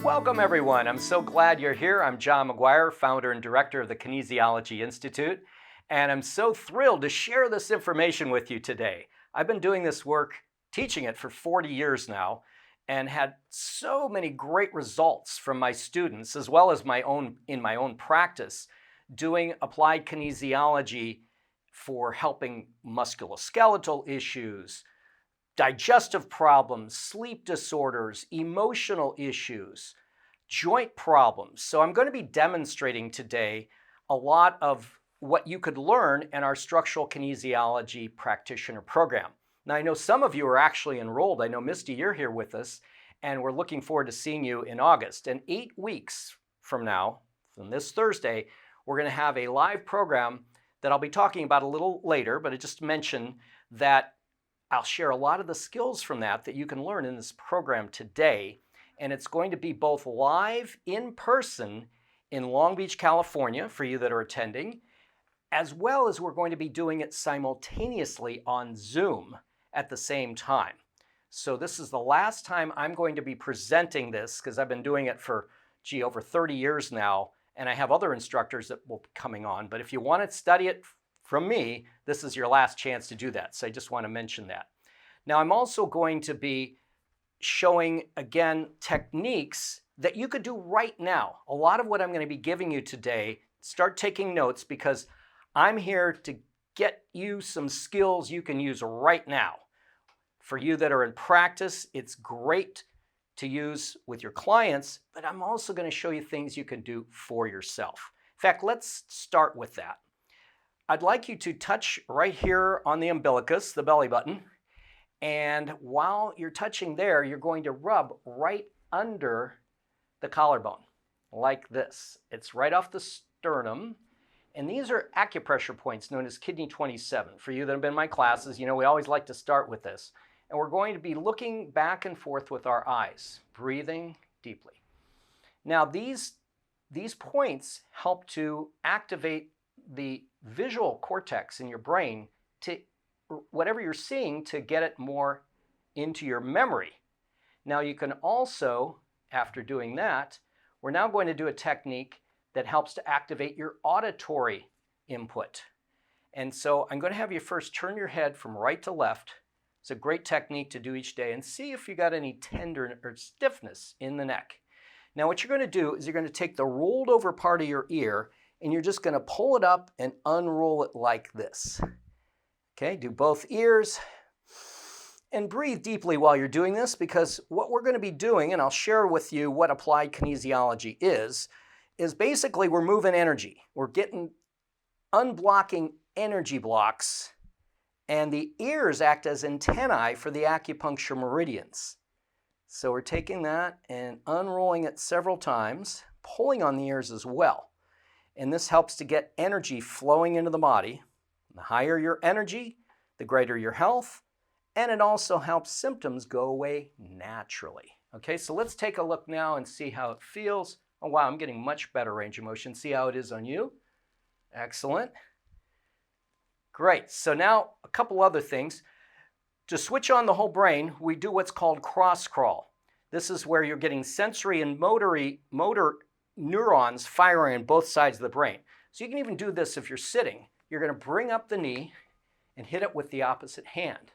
Welcome everyone. I'm so glad you're here. I'm John McGuire, founder and director of the Kinesiology Institute, and I'm so thrilled to share this information with you today. I've been doing this work, teaching it for 40 years now, and had so many great results from my students as well as in my own practice doing applied kinesiology for helping musculoskeletal issues, digestive problems, sleep disorders, emotional issues, joint problems. So I'm going to be demonstrating today a lot of what you could learn in our Structural Kinesiology Practitioner Program. Now I know some of you are actually enrolled. I know Misty, you're here with us, and we're looking forward to seeing you in August. And 8 weeks from now, from this Thursday, we're going to have a live program that I'll be talking about a little later, but I just mentioned that I'll share a lot of the skills from that you can learn in this program today. And it's going to be both live in person in Long Beach, California, for you that are attending, as well as we're going to be doing it simultaneously on Zoom at the same time. So this is the last time I'm going to be presenting this because I've been doing it for, over 30 years now, and I have other instructors that will be coming on. But if you want to study it from me, this is your last chance to do that. So I just want to mention that. Now I'm also going to be showing, again, techniques that you could do right now. A lot of what I'm going to be giving you today, start taking notes because I'm here to get you some skills you can use right now. For you that are in practice, it's great to use with your clients, but I'm also going to show you things you can do for yourself. In fact, let's start with that. I'd like you to touch right here on the umbilicus, the belly button, and while you're touching there, you're going to rub right under the collarbone, like this. It's right off the sternum, and these are acupressure points known as kidney 27. For you that have been in my classes, you know we always like to start with this. And we're going to be looking back and forth with our eyes, breathing deeply. Now these points help to activate the visual cortex in your brain to whatever you're seeing to get it more into your memory. Now you can also, after doing that, we're now going to do a technique that helps to activate your auditory input. And so I'm going to have you first turn your head from right to left. It's a great technique to do each day and see if you got any tenderness or stiffness in the neck. Now what you're going to do is you're going to take the rolled over part of your ear and you're just going to pull it up and unroll it like this. Okay, do both ears and breathe deeply while you're doing this, because what we're going to be doing, and I'll share with you what applied kinesiology is basically we're moving energy. We're unblocking energy blocks, and the ears act as antennae for the acupuncture meridians. So we're taking that and unrolling it several times, pulling on the ears as well. And this helps to get energy flowing into the body. The higher your energy, the greater your health, and it also helps symptoms go away naturally. Okay, so let's take a look now and see how it feels. Oh wow, I'm getting much better range of motion. See how it is on you? Excellent. Great, so now a couple other things. To switch on the whole brain, we do what's called cross crawl. This is where you're getting sensory and motor neurons firing on both sides of the brain. So you can even do this if you're sitting. You're going to bring up the knee and hit it with the opposite hand.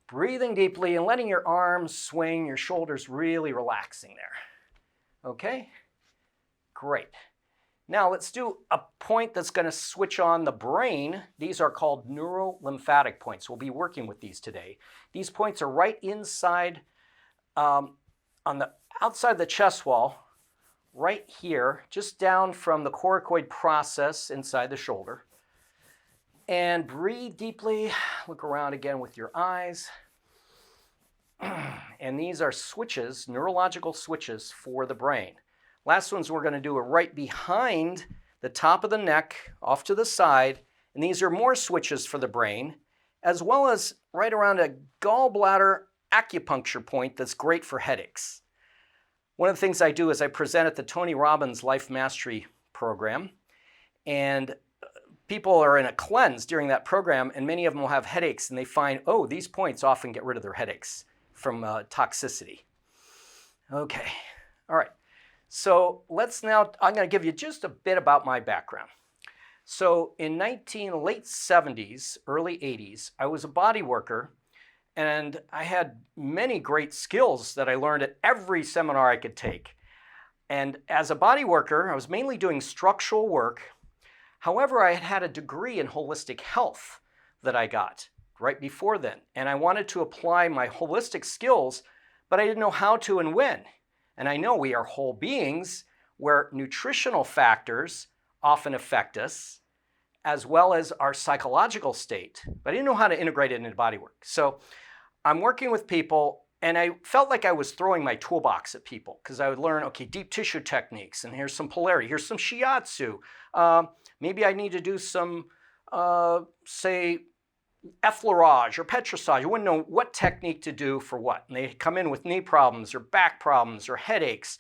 Breathing deeply and letting your arms swing, your shoulders really relaxing there. Okay? Great. Now let's do a point that's going to switch on the brain. These are called neurolymphatic points. We'll be working with these today. These points are right inside, on the outside of the chest wall, right here, just down from the coracoid process inside the shoulder. And breathe deeply. Look around again with your eyes. And these are switches, neurological switches for the brain. Last ones we're going to do are right behind the top of the neck, off to the side. And these are more switches for the brain, as well as right around a gallbladder acupuncture point that's great for headaches. One of the things I do is I present at the Tony Robbins Life Mastery program, and people are in a cleanse during that program, and many of them will have headaches, and they find, oh, these points often get rid of their headaches from toxicity. Okay, All right, so I'm going to give you just a bit about my background. So in late 70s, early 80s, I was a body worker, and I had many great skills that I learned at every seminar I could take. And as a body worker, I was mainly doing structural work. However, I had had a degree in holistic health that I got right before then. And I wanted to apply my holistic skills, but I didn't know how to and when. And I know we are whole beings where nutritional factors often affect us, as well as our psychological state. But I didn't know how to integrate it into body work. So I'm working with people, and I felt like I was throwing my toolbox at people because I would learn, okay, deep tissue techniques, and here's some polarity, here's some shiatsu. Maybe I need to do some, say, effleurage or petrissage. I wouldn't know what technique to do for what. And they come in with knee problems or back problems or headaches.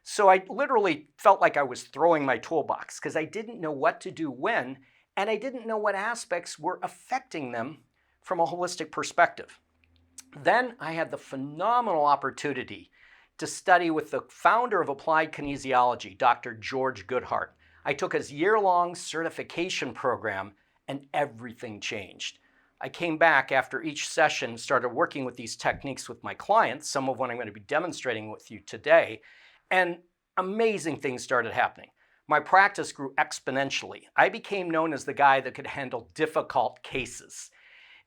So I literally felt like I was throwing my toolbox because I didn't know what to do when, and I didn't know what aspects were affecting them from a holistic perspective. Then I had the phenomenal opportunity to study with the founder of Applied Kinesiology, Dr. George Goodhart. I took his year-long certification program, and everything changed. I came back after each session, started working with these techniques with my clients, some of what I'm going to be demonstrating with you today, and amazing things started happening. My practice grew exponentially. I became known as the guy that could handle difficult cases.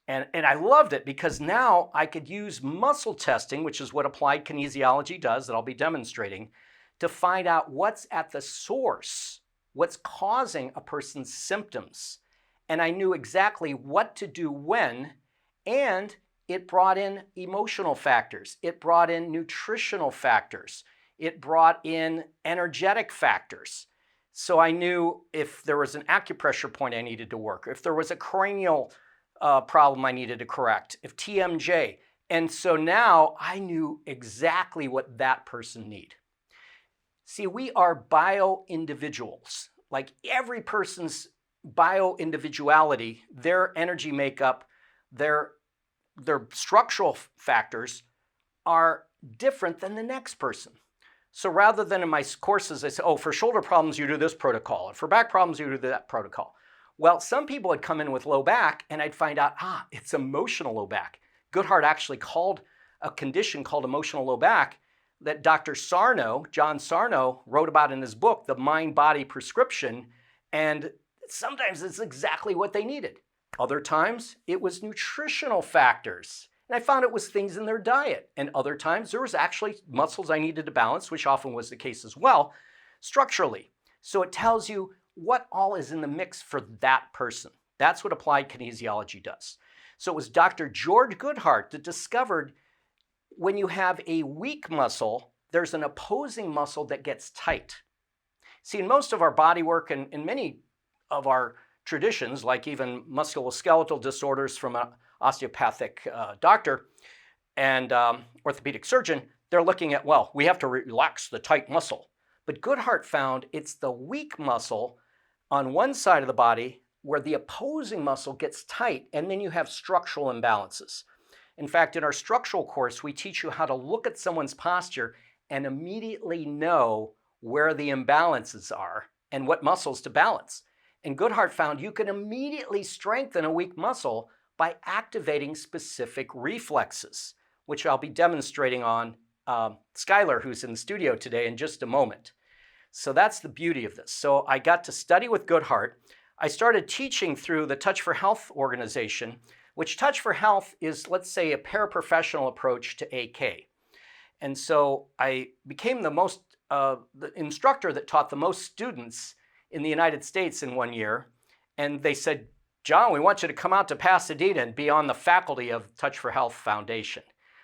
And I loved it because now I could use muscle testing, which is what applied kinesiology does, that I'll be demonstrating, to find out what's at the source, what's causing a person's symptoms. And I knew exactly what to do when, and it brought in emotional factors. It brought in nutritional factors. It brought in energetic factors. So I knew if there was an acupressure point I needed to work, if there was a cranial problem I needed to correct, if TMJ. And so now I knew exactly what that person needed. See, we are bio-individuals. Like every person's bio-individuality, their energy makeup, their structural factors are different than the next person. So rather than in my courses, I say, oh, for shoulder problems, you do this protocol. And for back problems, you do that protocol. Well, some people would come in with low back, and I'd find out, it's emotional low back. Goodhart actually called a condition called emotional low back that Dr. Sarno, John Sarno, wrote about in his book, The Mind-Body Prescription, and sometimes it's exactly what they needed. Other times, it was nutritional factors. And I found it was things in their diet. And other times, there was actually muscles I needed to balance, which often was the case as well, structurally. So it tells you what all is in the mix for that person. That's what applied kinesiology does. So it was Dr. George Goodhart that discovered when you have a weak muscle, there's an opposing muscle that gets tight. See, in most of our body work and in many of our traditions, like even musculoskeletal disorders from an osteopathic doctor and orthopedic surgeon, they're looking at, well, we have to relax the tight muscle. But Goodhart found it's the weak muscle on one side of the body where the opposing muscle gets tight, and then you have structural imbalances. In fact, in our structural course, we teach you how to look at someone's posture and immediately know where the imbalances are and what muscles to balance. And Goodhart found you can immediately strengthen a weak muscle by activating specific reflexes, which I'll be demonstrating on Skylar, who's in the studio today, in just a moment. So that's the beauty of this. So I got to study with Goodhart. I started teaching through the Touch for Health organization, which Touch for Health is, let's say, a paraprofessional approach to AK. And so I became the instructor that taught the most students in the United States in 1 year. And they said, John, we want you to come out to Pasadena and be on the faculty of Touch for Health Foundation.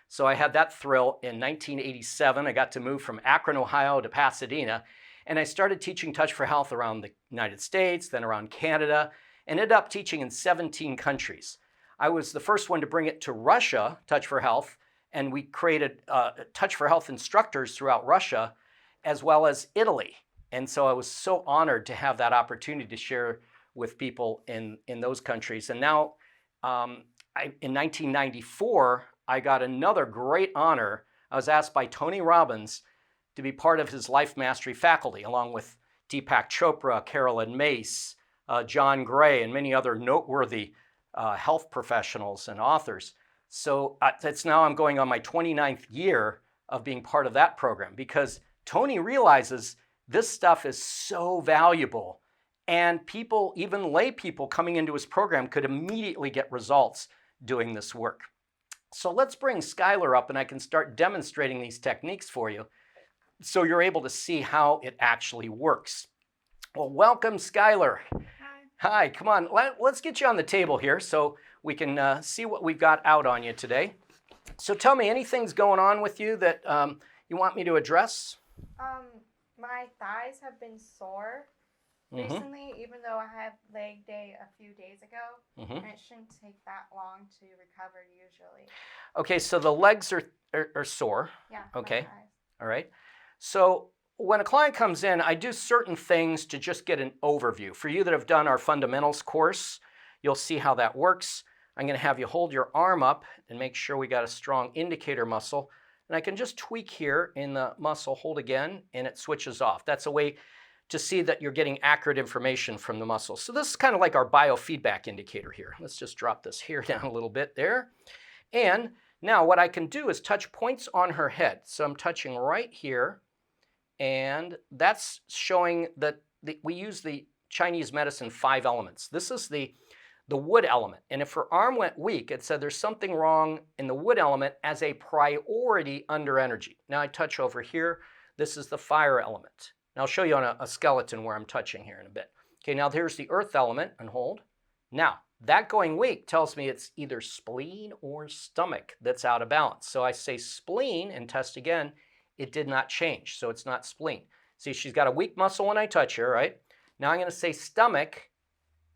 So I had that thrill in 1987. I got to move from Akron, Ohio to Pasadena. And I started teaching Touch for Health around the United States, then around Canada, and ended up teaching in 17 countries. I was the first one to bring it to Russia, Touch for Health, and we created Touch for Health instructors throughout Russia, as well as Italy. And so I was so honored to have that opportunity to share with people in those countries. And now, in 1994, I got another great honor. I was asked by Tony Robbins to be part of his life mastery faculty, along with Deepak Chopra, Carolyn Mace, John Gray, and many other noteworthy health professionals and authors. So it's now I'm going on my 29th year of being part of that program, because Tony realizes this stuff is so valuable, and people, even lay people coming into his program, could immediately get results doing this work. So let's bring Skylar up and I can start demonstrating these techniques for you so you're able to see how it actually works. Well, welcome, Skylar. Hi, come on, let's get you on the table here so we can see what we've got out on you today. So tell me, anything's going on with you that you want me to address? My thighs have been sore recently, even though I had leg day a few days ago, and it shouldn't take that long to recover usually. Okay, so the legs are sore. Yeah. Okay, all right. So when a client comes in, I do certain things to just get an overview. For you that have done our fundamentals course, you'll see how that works. I'm going to have you hold your arm up and make sure we got a strong indicator muscle. And I can just tweak here in the muscle, hold again, and it switches off. That's a way to see that you're getting accurate information from the muscle. So this is kind of like our biofeedback indicator here. Let's just drop this here down a little bit there. And now what I can do is touch points on her head. So I'm touching right here, and that's showing that we use the Chinese medicine 5 elements. This is the wood element. And if her arm went weak, it said there's something wrong in the wood element as a priority under energy. Now I touch over here. This is the fire element. Now I'll show you on a skeleton where I'm touching here in a bit. Okay, now here's the earth element, and hold. Now, that going weak tells me it's either spleen or stomach that's out of balance. So I say spleen and test again. It did not change, so it's not spleen. See, she's got a weak muscle when I touch her, right? Now I'm going to say stomach,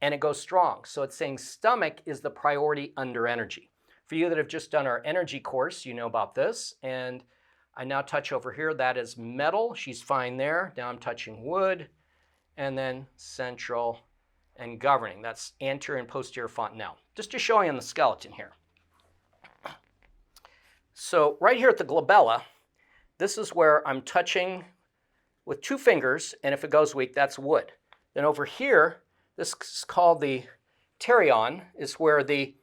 and it goes strong. So it's saying stomach is the priority under energy. For you that have just done our energy course, you know about this. And I now touch over here. That is metal. She's fine there. Now I'm touching wood, and then central and governing. That's anterior and posterior fontanelle. Just to show you on the skeleton here. So right here at the glabella, this is where I'm touching with 2 fingers, and if it goes weak, that's wood. Then over here, this is called the pterion, is where the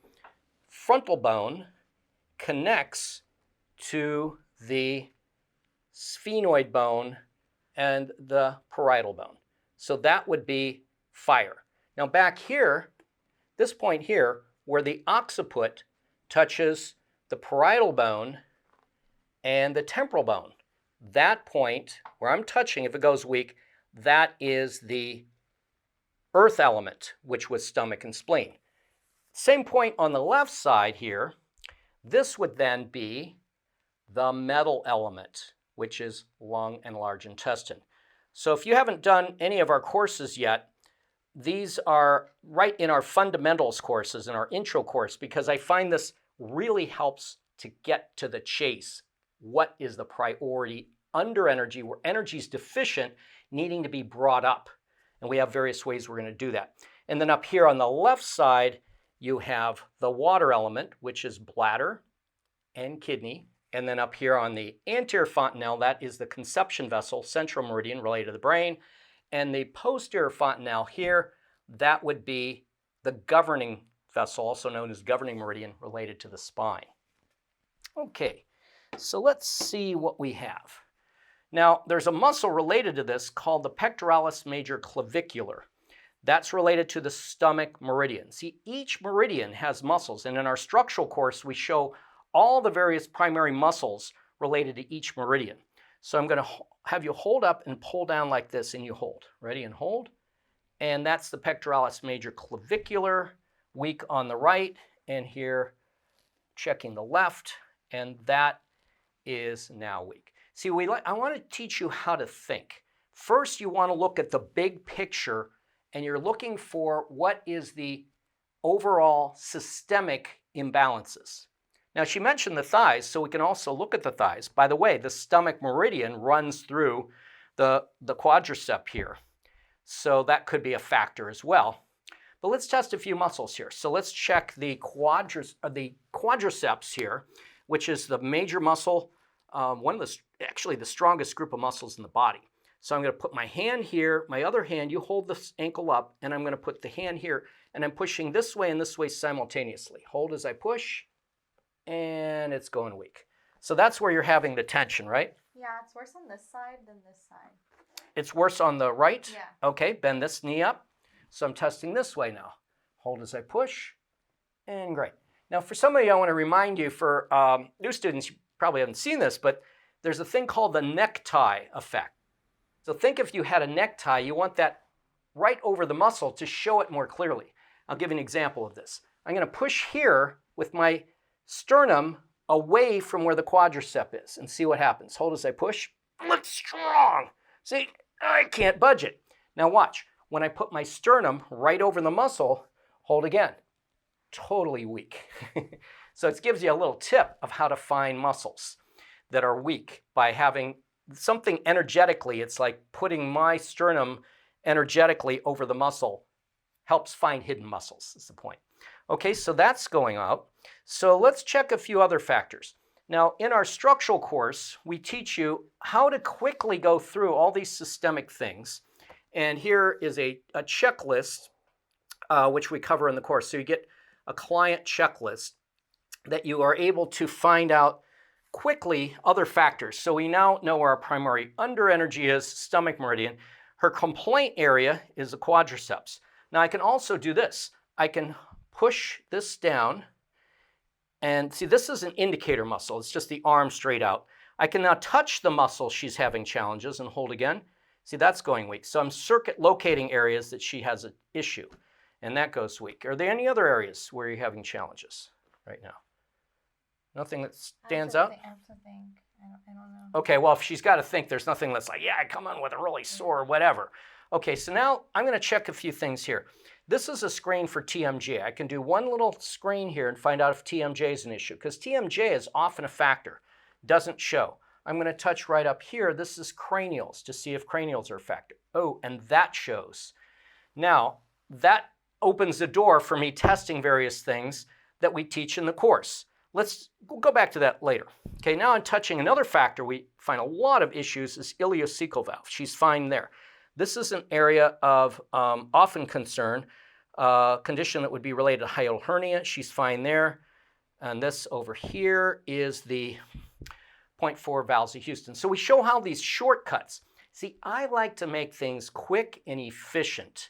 frontal bone connects to the sphenoid bone and the parietal bone. So that would be fire. Now back here, this point here, where the occiput touches the parietal bone and the temporal bone, that point where I'm touching, if it goes weak, that is the earth element, which was stomach and spleen. Same point on the left side here, this would then be the metal element, which is lung and large intestine. So if you haven't done any of our courses yet, these are right in our fundamentals courses, in our intro course, because I find this really helps to get to the chase. What is the priority under energy, where energy is deficient, needing to be brought up? And we have various ways we're going to do that. And then up here on the left side, you have the water element, which is bladder and kidney. And then up here on the anterior fontanelle, that is the conception vessel, central meridian related to the brain. And the posterior fontanelle here, that would be the governing vessel, also known as governing meridian, related to the spine. Okay, so let's see what we have. Now, there's a muscle related to this called the pectoralis major clavicular. That's related to the stomach meridian. See, each meridian has muscles, and in our structural course, we show all the various primary muscles related to each meridian. So I'm going to have you hold up and pull down like this, and you hold. Ready? And hold. And that's the pectoralis major clavicular, weak on the right, and here checking the left, and that is now weak. See, I want to teach you how to think. First, you want to look at the big picture, and you're looking for what is the overall systemic imbalances. Now, she mentioned the thighs, so we can also look at the thighs. By the way, the stomach meridian runs through the quadricep here, so that could be a factor as well. But let's test a few muscles here. So let's check the quadriceps here, which is the major muscle actually the strongest group of muscles in the body. So I'm going to put my hand here, my other hand, you hold this ankle up, and I'm going to put the hand here, and I'm pushing this way and this way simultaneously. Hold as I push, and it's going weak. So that's where you're having the tension, right? Yeah, it's worse on this side than this side. It's worse on the right? Yeah. Okay, bend this knee up. So I'm testing this way now. Hold as I push, and great. Now for some of you, I want to remind you, for new students, you probably haven't seen this, but there's a thing called the necktie effect. So think if you had a necktie, you want that right over the muscle to show it more clearly. I'll give you an example of this. I'm going to push here with my sternum away from where the quadricep is and see what happens. Hold as I push. Look strong. See, I can't budge it. Now watch. When I put my sternum right over the muscle, hold again. Totally weak. So it gives you a little tip of how to find muscles that are weak by having something energetically. It's like putting my sternum energetically over the muscle helps find hidden muscles, is the point. Okay, so that's going out. So let's check a few other factors. Now, in our structural course, we teach you how to quickly go through all these systemic things. And here is a checklist, which we cover in the course. So you get a client checklist that you are able to find out quickly other factors. So we now know where our primary under energy is, stomach meridian. Her complaint area is the quadriceps. Now I can also do this. I can push this down, and see, this is an indicator muscle. It's just the arm straight out. I can now touch the muscle she's having challenges and hold again. See, that's going weak. So I'm circuit locating areas that she has an issue, and that goes weak. Are there any other areas where you're having challenges right now? Nothing that stands out? I have to think. I don't know. Okay, well, if she's got to think, there's nothing that's like, yeah, I come in with a really sore or whatever. Okay, so now I'm going to check a few things here. This is a screen for TMJ. I can do one little screen here and find out if TMJ is an issue, because TMJ is often a factor, doesn't show. I'm going to touch right up here. This is cranials to see if cranials are a factor. Oh, and that shows. Now, that opens the door for me testing various things that we teach in the course. We'll go back to that later. Okay, now I'm touching another factor we find a lot of issues is ileocecal valve. She's fine there. This is an area of often concern, condition that would be related to hiatal hernia. She's fine there. And this over here is the 0.4 valves of Houston. So we show how these shortcuts. See, I like to make things quick and efficient,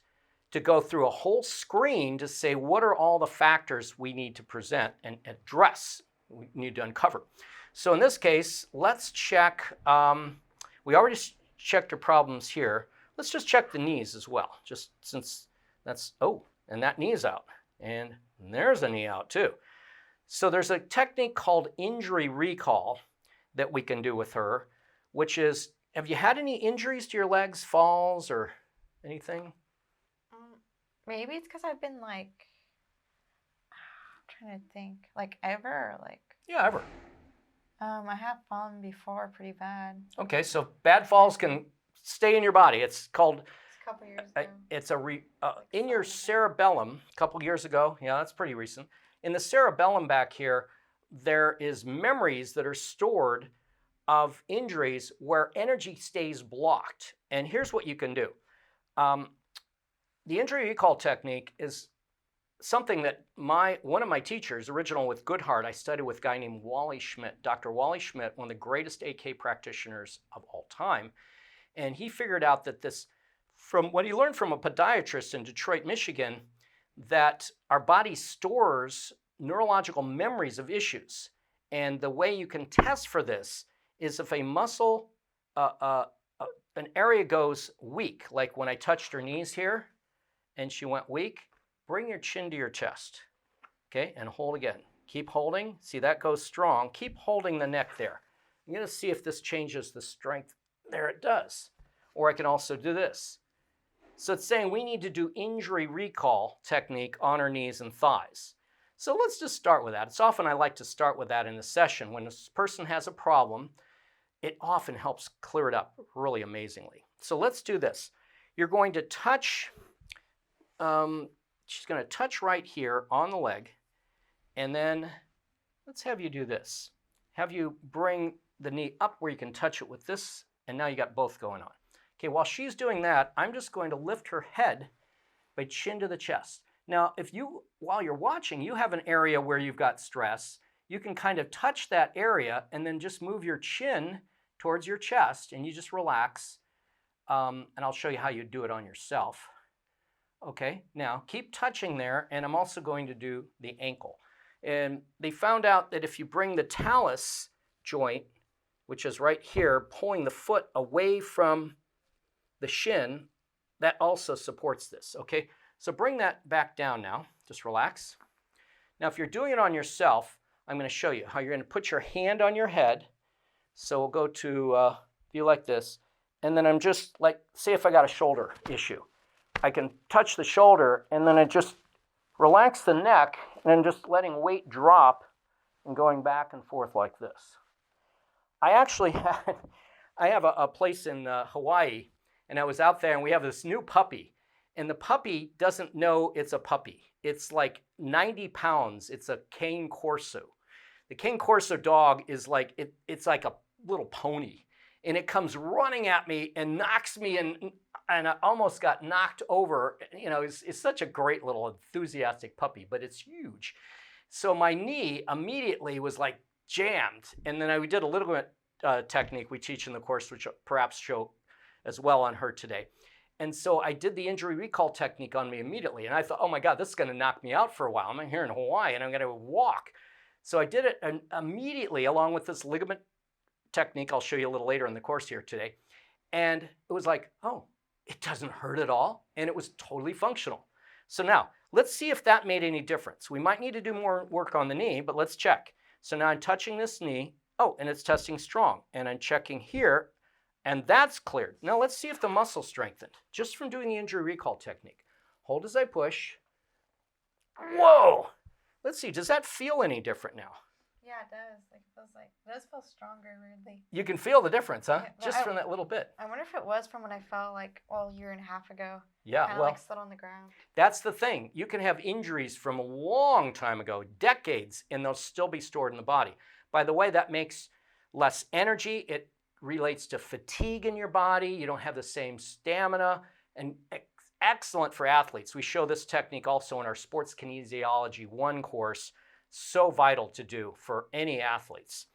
to go through a whole screen to say what are all the factors we need to present and address, we need to uncover. So in this case, let's check, we already checked her problems here. Let's just check the knees as well, just since that's, oh, and that knee is out. And there's a knee out too. So there's a technique called injury recall that we can do with her, which is, have you had any injuries to your legs, falls or anything? Maybe it's because I've been like, I'm trying to think, like ever, or like. Yeah, ever. I have fallen before pretty bad. Okay, so bad falls can stay in your body. It's called, It's a couple years ago. it's in your cerebellum, a couple years ago. Yeah, that's pretty recent. In the cerebellum back here, there is memories that are stored of injuries where energy stays blocked. And here's what you can do. The injury recall technique is something that one of my teachers, original with Goodhart, I studied with a guy named Wally Schmidt, Dr. Wally Schmidt, one of the greatest AK practitioners of all time. And he figured out that this, from what he learned from a podiatrist in Detroit, Michigan, that our body stores neurological memories of issues. And the way you can test for this is if a muscle, an area goes weak, like when I touched her knees here and she went weak, bring your chin to your chest, okay, and hold again. Keep holding. See, that goes strong. Keep holding the neck there. I'm going to see if this changes the strength. There it does. Or I can also do this. So it's saying we need to do injury recall technique on her knees and thighs. So let's just start with that. It's often I like to start with that in the session. When this person has a problem, it often helps clear it up really amazingly. So let's do this. You're going to touch, she's going to touch right here on the leg, and then let's have you do this. have you bring the knee up where you can touch it with this, and now you got both going on. Okay, while she's doing that, I'm just going to lift her head by chin to the chest. Now, if you, while you're watching, you have an area where you've got stress, you can kind of touch that area and then just move your chin towards your chest, and you just relax. And I'll show you how you do it on yourself. Okay, now keep touching there, and I'm also going to do the ankle. And they found out that if you bring the talus joint, which is right here, pulling the foot away from the shin, that also supports this, okay? So bring that back down now, just relax. Now if you're doing it on yourself, I'm going to show you how you're going to put your hand on your head. So we'll go to view like this, and then I'm just like, say if I got a shoulder issue, I can touch the shoulder, and then I just relax the neck, and then just letting weight drop and going back and forth like this. I actually have a place in Hawaii, and I was out there, and we have this new puppy, and the puppy doesn't know it's a puppy. It's like 90 pounds. It's a Cane Corso. The Cane Corso dog is like, it's like a little pony, and it comes running at me and knocks me in, and I almost got knocked over. You know, it's such a great little enthusiastic puppy, but it's huge. So my knee immediately was like jammed, and then we did a ligament technique we teach in the course, which perhaps show as well on her today. And so I did the injury recall technique on me immediately, and I thought, oh my God, this is going to knock me out for a while. I'm here in Hawaii, and I'm going to walk. So I did it immediately along with this ligament technique I'll show you a little later in the course here today. And it was like, oh, it doesn't hurt at all, and it was totally functional. So now, let's see if that made any difference. We might need to do more work on the knee, but let's check. So now I'm touching this knee. Oh, and it's testing strong. And I'm checking here, and that's cleared. Now let's see if the muscle strengthened, just from doing the injury recall technique. Hold as I push. Whoa! Let's see, does that feel any different now? Yeah, it does. It does feel stronger, weirdly. You can feel the difference, huh? Yeah, just from that little bit. I wonder if it was from when I fell like a year and a half ago. Yeah, Kinda well, like slid on the ground. That's the thing. You can have injuries from a long time ago, decades, and they'll still be stored in the body. By the way, that makes less energy. It relates to fatigue in your body. You don't have the same stamina, and excellent for athletes. We show this technique also in our Sports Kinesiology 1 course. So vital to do for any athletes.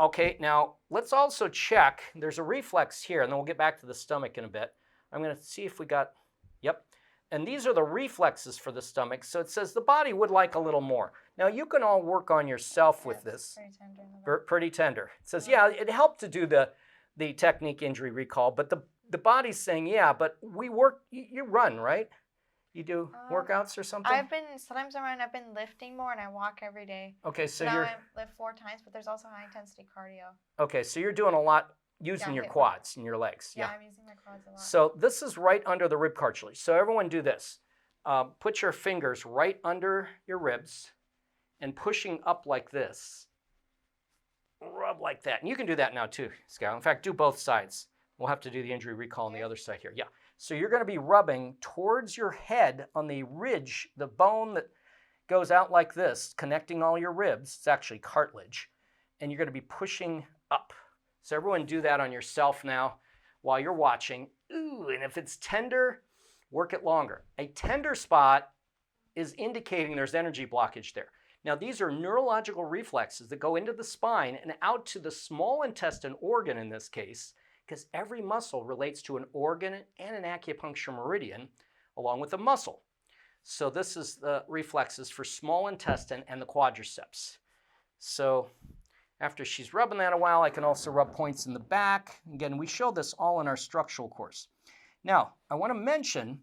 Okay, now let's also check. There's a reflex here, and then we'll get back to the stomach in a bit. I'm going to see if we got, yep. And these are the reflexes for the stomach. So it says the body would like a little more. Now you can all work on yourself with this. Pretty tender in the back. Pretty tender. It says, yeah, it helped to do the technique injury recall, but the body's saying, yeah, but we work, you run, right? You do workouts or something? Sometimes I've been lifting more, and I walk every day. Okay, so now you're... I lift 4 times, but there's also high intensity cardio. Okay, so you're doing a lot using your quads and your legs. Yeah, I'm using my quads a lot. So this is right under the rib cartilage. So everyone do this. Put your fingers right under your ribs and pushing up like this. Rub like that. And you can do that now too, Skylar. In fact, do both sides. We'll have to do the injury recall on the other side here. Yeah. So you're going to be rubbing towards your head on the ridge, the bone that goes out like this, connecting all your ribs. It's actually cartilage. And you're going to be pushing up. So everyone do that on yourself now while you're watching. Ooh, and if it's tender, work it longer. A tender spot is indicating there's energy blockage there. Now these are neurological reflexes that go into the spine and out to the small intestine organ in this case, because every muscle relates to an organ and an acupuncture meridian along with a muscle. So this is the reflexes for small intestine and the quadriceps. So after she's rubbing that a while, I can also rub points in the back. Again, we show this all in our structural course. Now, I want to mention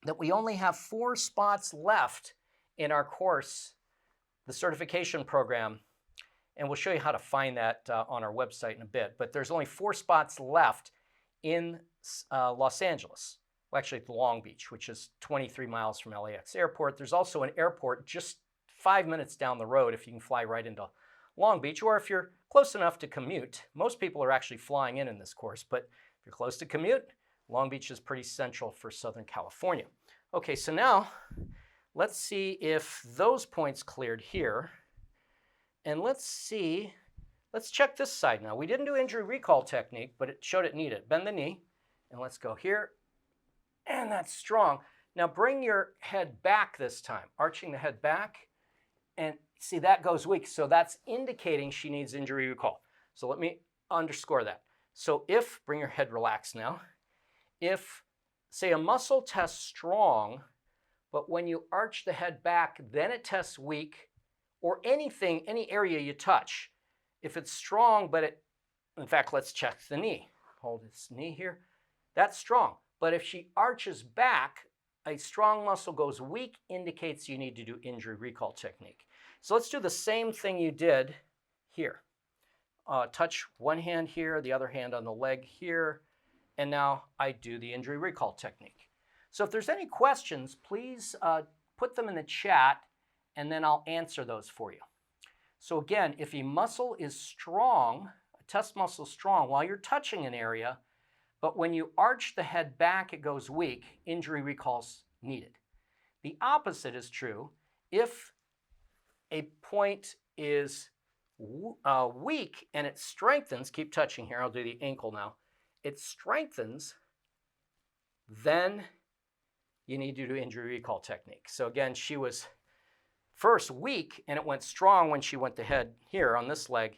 that we only have 4 spots left in our course, the certification program. And we'll show you how to find that on our website in a bit. But there's only 4 spots left in Los Angeles. Well, actually, Long Beach, which is 23 miles from LAX airport. There's also an airport just 5 minutes down the road if you can fly right into Long Beach, or if you're close enough to commute. Most people are actually flying in this course, but if you're close to commute, Long Beach is pretty central for Southern California. Okay, so now let's see if those points cleared here. And let's Let's check this side now. We didn't do injury recall technique, but it showed it needed. Bend the knee, and let's go here. And that's strong. Now bring your head back this time, arching the head back. And see, that goes weak. So that's indicating she needs injury recall. So let me underscore that. So if, bring your head relaxed now, if, say, a muscle tests strong, but when you arch the head back, then it tests weak, or anything, any area you touch, if it's strong, but it, in fact, let's check the knee. Hold this knee here. That's strong. But if she arches back, a strong muscle goes weak, indicates you need to do injury recall technique. So let's do the same thing you did here. Touch one hand here, the other hand on the leg here, and now I do the injury recall technique. So if there's any questions, please put them in the chat, and then I'll answer those for you. So again, if a muscle is strong, a test muscle is strong while you're touching an area, but when you arch the head back, it goes weak, injury recall's needed. The opposite is true. If a point is weak and it strengthens, keep touching here, I'll do the ankle now, it strengthens, then you need to do injury recall technique. So again, she was first weak and it went strong when she went to head here on this leg.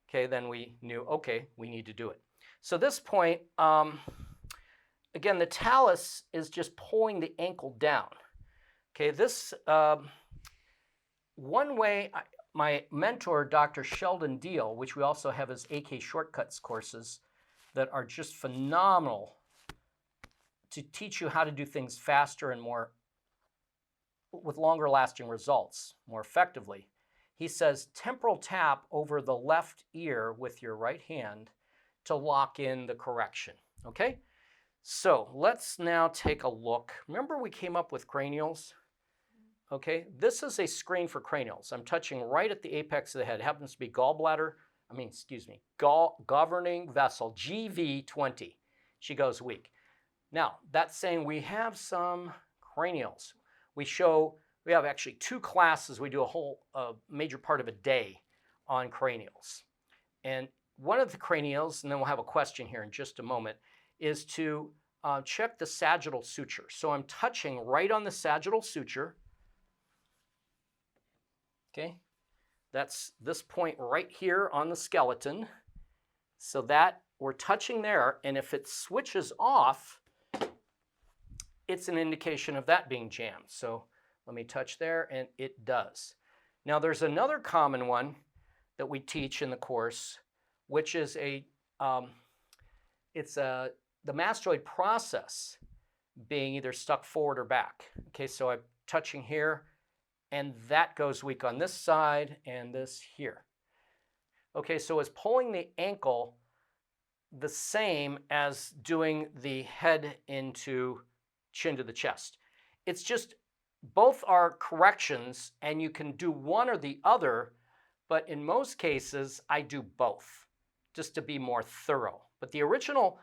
Okay, then we knew, okay, we need to do it. So this point, again, the talus is just pulling the ankle down. Okay, this, one way, my mentor, Dr. Sheldon Deal, which we also have as AK Shortcuts courses that are just phenomenal to teach you how to do things faster and more, with longer lasting results, more effectively. He says temporal tap over the left ear with your right hand to lock in the correction, okay? So let's now take a look. Remember we came up with cranials? Okay, this is a screen for cranials. I'm touching right at the apex of the head. It happens to be governing vessel, GV20. She goes weak. Now, that's saying we have some cranials. We have actually 2 classes. We do a whole major part of a day on cranials. And one of the cranials, and then we'll have a question here in just a moment, is to check the sagittal suture. So I'm touching right on the sagittal suture. Okay, that's this point right here on the skeleton. So that we're touching there, and if it switches off, it's an indication of that being jammed. So let me touch there, and it does. Now there's another common one that we teach in the course, which is the mastoid process being either stuck forward or back. Okay, so I'm touching here, and that goes weak on this side and this here. Okay, so it's pulling the ankle the same as doing the head into chin to the chest. It's just both are corrections, and you can do one or the other, but in most cases, I do both just to be more thorough. But the original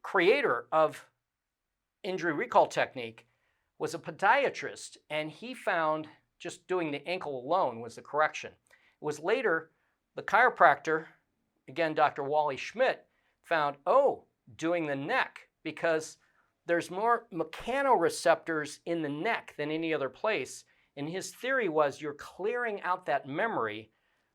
creator of injury recall technique was a podiatrist, and he found just doing the ankle alone was the correction. It was later the chiropractor, again, Dr. Wally Schmidt, found, oh, doing the neck, because there's more mechanoreceptors in the neck than any other place. And his theory was you're clearing out that memory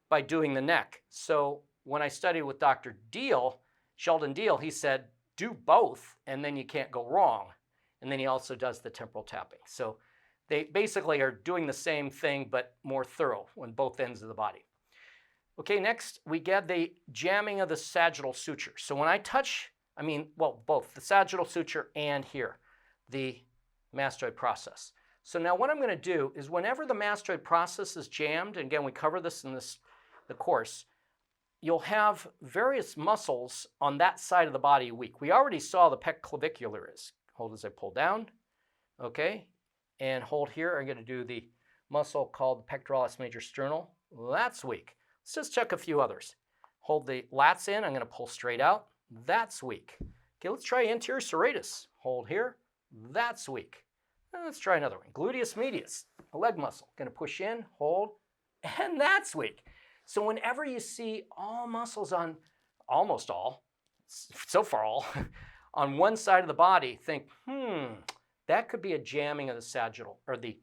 by doing the neck. So when I studied with Dr. Deal, Sheldon Deal, he said, do both, and then you can't go wrong. And then he also does the temporal tapping. So they basically are doing the same thing, but more thorough on both ends of the body. Okay, next we get the jamming of the sagittal suture. So when I touch, both the sagittal suture and here, the mastoid process. So now what I'm going to do is whenever the mastoid process is jammed, and again, we cover this in the course, you'll have various muscles on that side of the body weak. We already saw the pec clavicular is. Hold as I pull down, okay? And hold here. I'm going to do the muscle called the pectoralis major sternal. That's weak. Let's just check a few others. Hold the lats in. I'm going to pull straight out. That's weak. Okay, let's try anterior serratus. Hold here. That's weak. Let's try another one. Gluteus medius, a leg muscle. Going to push in, hold, and that's weak. So whenever you see all muscles on, almost all, so far all, on one side of the body, think, that could be a jamming of the sagittal or the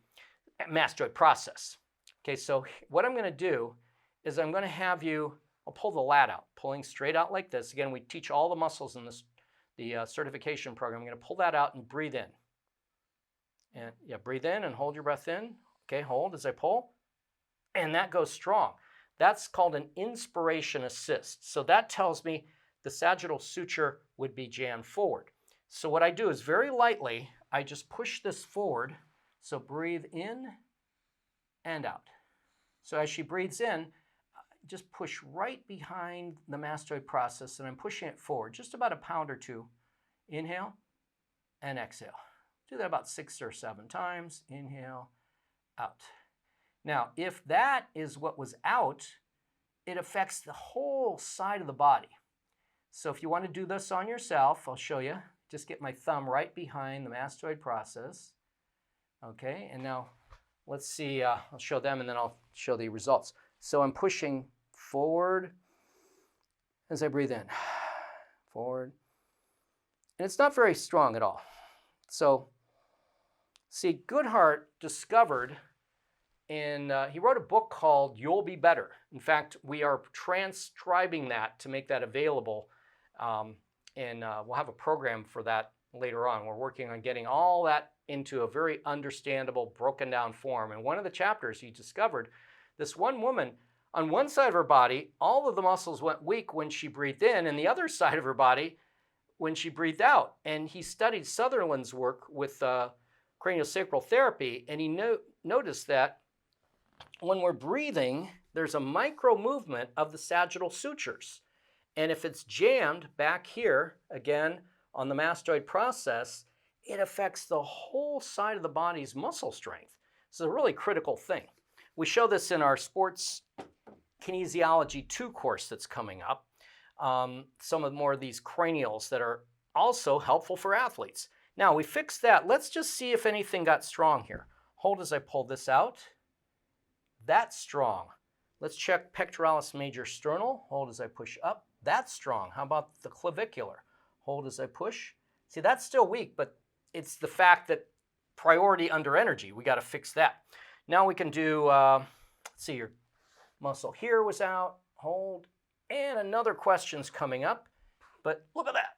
mastoid process. Okay, so what I'm going to do is I'm going to have you, I'll pull the lat out, pulling straight out like this. Again, we teach all the muscles in the certification program. I'm going to pull that out and breathe in. And yeah, breathe in and hold your breath in. Okay, hold as I pull. And that goes strong. That's called an inspiration assist. So that tells me the sagittal suture would be jammed forward. So what I do is very lightly, I just push this forward. So breathe in and out. So as she breathes in, just push right behind the mastoid process, and I'm pushing it forward, just about a pound or two. Inhale and exhale. Do that about 6 or 7 times. Inhale, out. Now, if that is what was out, it affects the whole side of the body. So if you want to do this on yourself, I'll show you. Just get my thumb right behind the mastoid process. Okay, and now let's see, I'll show them and then I'll show the results. So I'm pushing forward as I breathe in, forward. And it's not very strong at all. So, see, Goodhart discovered he wrote a book called You'll Be Better. In fact, we are transcribing that to make that available. And we'll have a program for that later on. We're working on getting all that into a very understandable, broken down form. And one of the chapters he discovered, this one woman, on one side of her body, all of the muscles went weak when she breathed in, and the other side of her body when she breathed out. And he studied Sutherland's work with craniosacral therapy, and he noticed that when we're breathing, there's a micro movement of the sagittal sutures. And if it's jammed back here, again, on the mastoid process, it affects the whole side of the body's muscle strength. It's a really critical thing. We show this in our Sports Kinesiology 2 course that's coming up. Some of more of these cranials that are also helpful for athletes. Now, we fixed that. Let's just see if anything got strong here. Hold as I pull this out. That's strong. Let's check pectoralis major sternal. Hold as I push up. That's strong. How about the clavicular? Hold as I push. See, that's still weak, but it's the fact that priority under energy. We got to fix that. Now we can do, let's see, your muscle here was out. Hold. And another question's coming up. But look at that.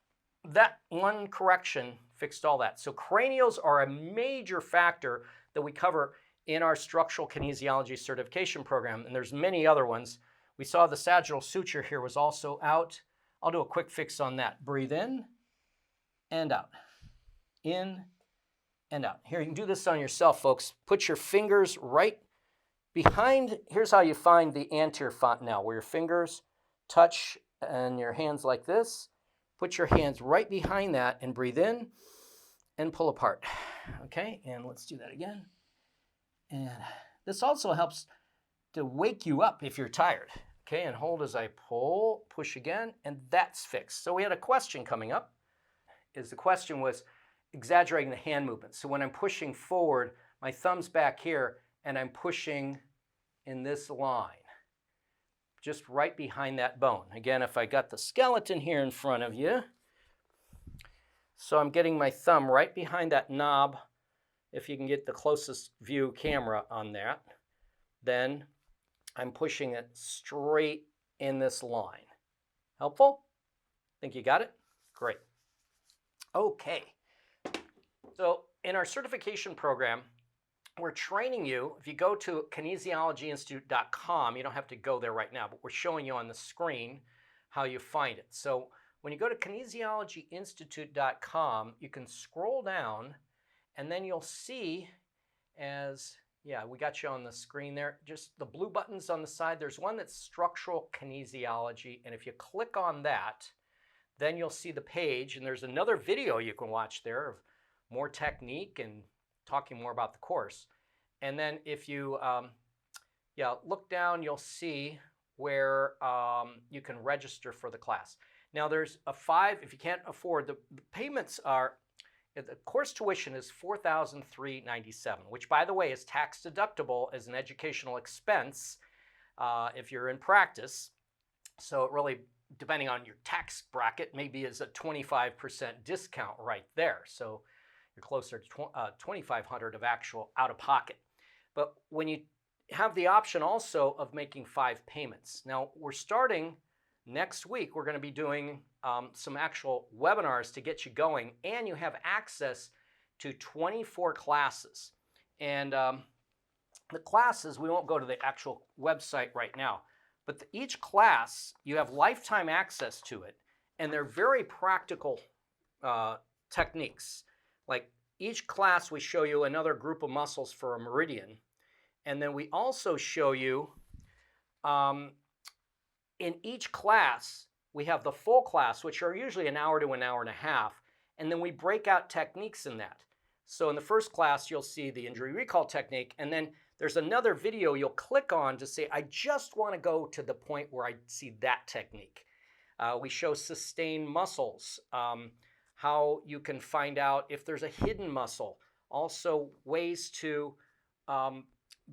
That one correction fixed all that. So cranials are a major factor that we cover in our Structural Kinesiology certification program, and there's many other ones. We saw the sagittal suture here was also out. I'll do a quick fix on that. Breathe in and out. In and out. Here, you can do this on yourself, folks. Put your fingers right behind. Here's how you find the anterior fontanelle, where your fingers touch and your hands like this. Put your hands right behind that and breathe in and pull apart. Okay, and let's do that again. And this also helps to wake you up if you're tired. Okay, and hold as I pull, push again, and that's fixed. So we had a question coming up. The question was exaggerating the hand movement. So when I'm pushing forward, my thumb's back here, and I'm pushing in this line, just right behind that bone. Again, if I got the skeleton here in front of you, so I'm getting my thumb right behind that knob. If you can get the closest view camera on that, then I'm pushing it straight in this line. Helpful? Think you got it? Great. Okay. So in our certification program, we're training you. If you go to kinesiologyinstitute.com, you don't have to go there right now, but we're showing you on the screen how you find it. So when you go to kinesiologyinstitute.com, you can scroll down, and then you'll see we got you on the screen there, just the blue buttons on the side. There's one that's Structural Kinesiology, and if you click on that, then you'll see the page, and there's another video you can watch there of more technique and talking more about the course. And then if you look down, you'll see where you can register for the class. Now there's a if you can't afford, the payments are, the course tuition is $4,397, which by the way is tax deductible as an educational expense. if you're in practice. So it really, depending on your tax bracket, maybe is a 25% discount right there. So you're closer to $2,500 of actual out-of-pocket. But when you have the option also of making 5 payments. Now, we're starting next week. We're going to be doing some actual webinars to get you going, and you have access to 24 classes. And the classes, we won't go to the actual website right now, but each class, you have lifetime access to it, and they're very practical techniques. Like each class, we show you another group of muscles for a meridian, and then we also show you, in each class, we have the full class, which are usually an hour to an hour and a half, and then we break out techniques in that. So in the first class, you'll see the injury recall technique, and then there's another video you'll click on to say, I just want to go to the point where I see that technique. We show sustained muscles, how you can find out if there's a hidden muscle, also ways to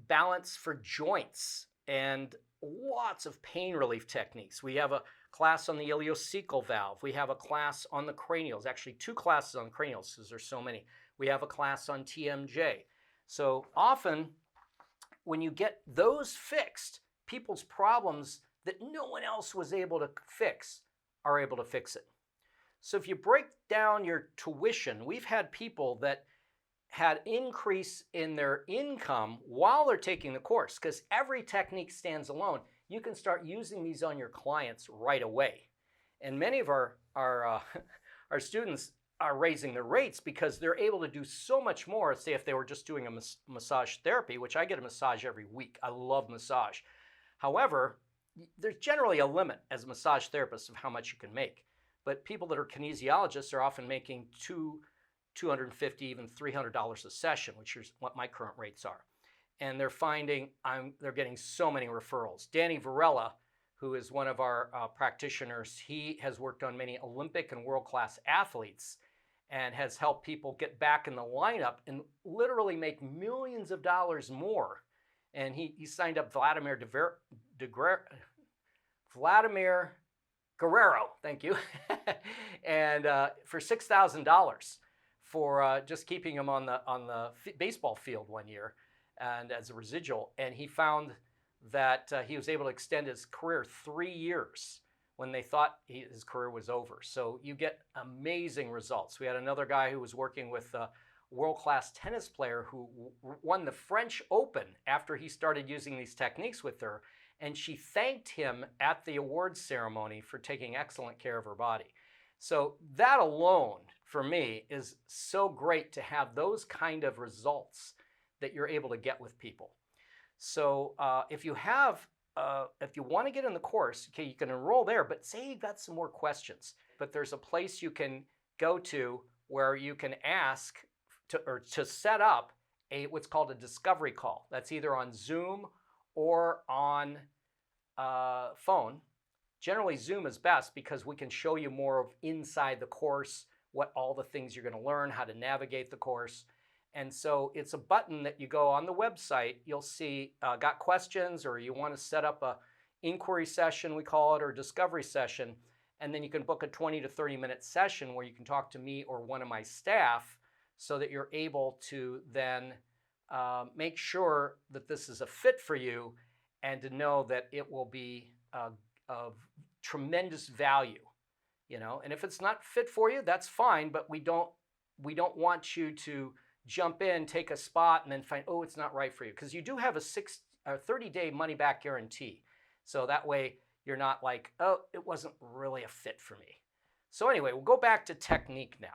balance for joints, and lots of pain relief techniques. We have a class on the Ileocecal Valve. We have a class on the cranials, actually 2 classes on cranials because there's so many. We have a class on TMJ. So often when you get those fixed, people's problems that no one else was able to fix are able to fix it. So if you break down your tuition, we've had people that had increase in their income while they're taking the course, because every technique stands alone. You can start using these on your clients right away. And many of our students are raising their rates because they're able to do so much more, say if they were just doing a massage therapy, which I get a massage every week. I love massage. However, there's generally a limit as a massage therapist of how much you can make. But people that are kinesiologists are often making $250, even $300 a session, which is what my current rates are. And they're finding they're getting so many referrals. Danny Varela, who is one of our practitioners, he has worked on many Olympic and world-class athletes and has helped people get back in the lineup and literally make millions of dollars more. And he signed up Vladimir Guerrero, thank you, and for $6,000 for just keeping him on the baseball field one year, and as a residual. And he found that he was able to extend his career 3 years when they thought his career was over. So you get amazing results. We had another guy who was working with a world-class tennis player who won the French Open after he started using these techniques with her, and she thanked him at the awards ceremony for taking excellent care of her body. So that alone, for me, is so great to have those kind of results that you're able to get with people. So if you want to get in the course, okay, you can enroll there, but say you've got some more questions. But there's a place you can go to where you can ask to set up what's called a discovery call. That's either on Zoom or on phone. Generally, Zoom is best because we can show you more of inside the course, what all the things you're going to learn, how to navigate the course. And so it's a button that you go on the website, you'll see got questions, or you want to set up a inquiry session, we call it, or discovery session, and then you can book a 20 to 30 minute session where you can talk to me or one of my staff so that you're able to then make sure that this is a fit for you and to know that it will be of tremendous value, you know. And if it's not fit for you, that's fine, but we don't want you to jump in, take a spot, and then find, oh, it's not right for you, because you do have a 30-day money-back guarantee. So that way you're not like, oh, it wasn't really a fit for me. So anyway, we'll go back to technique now.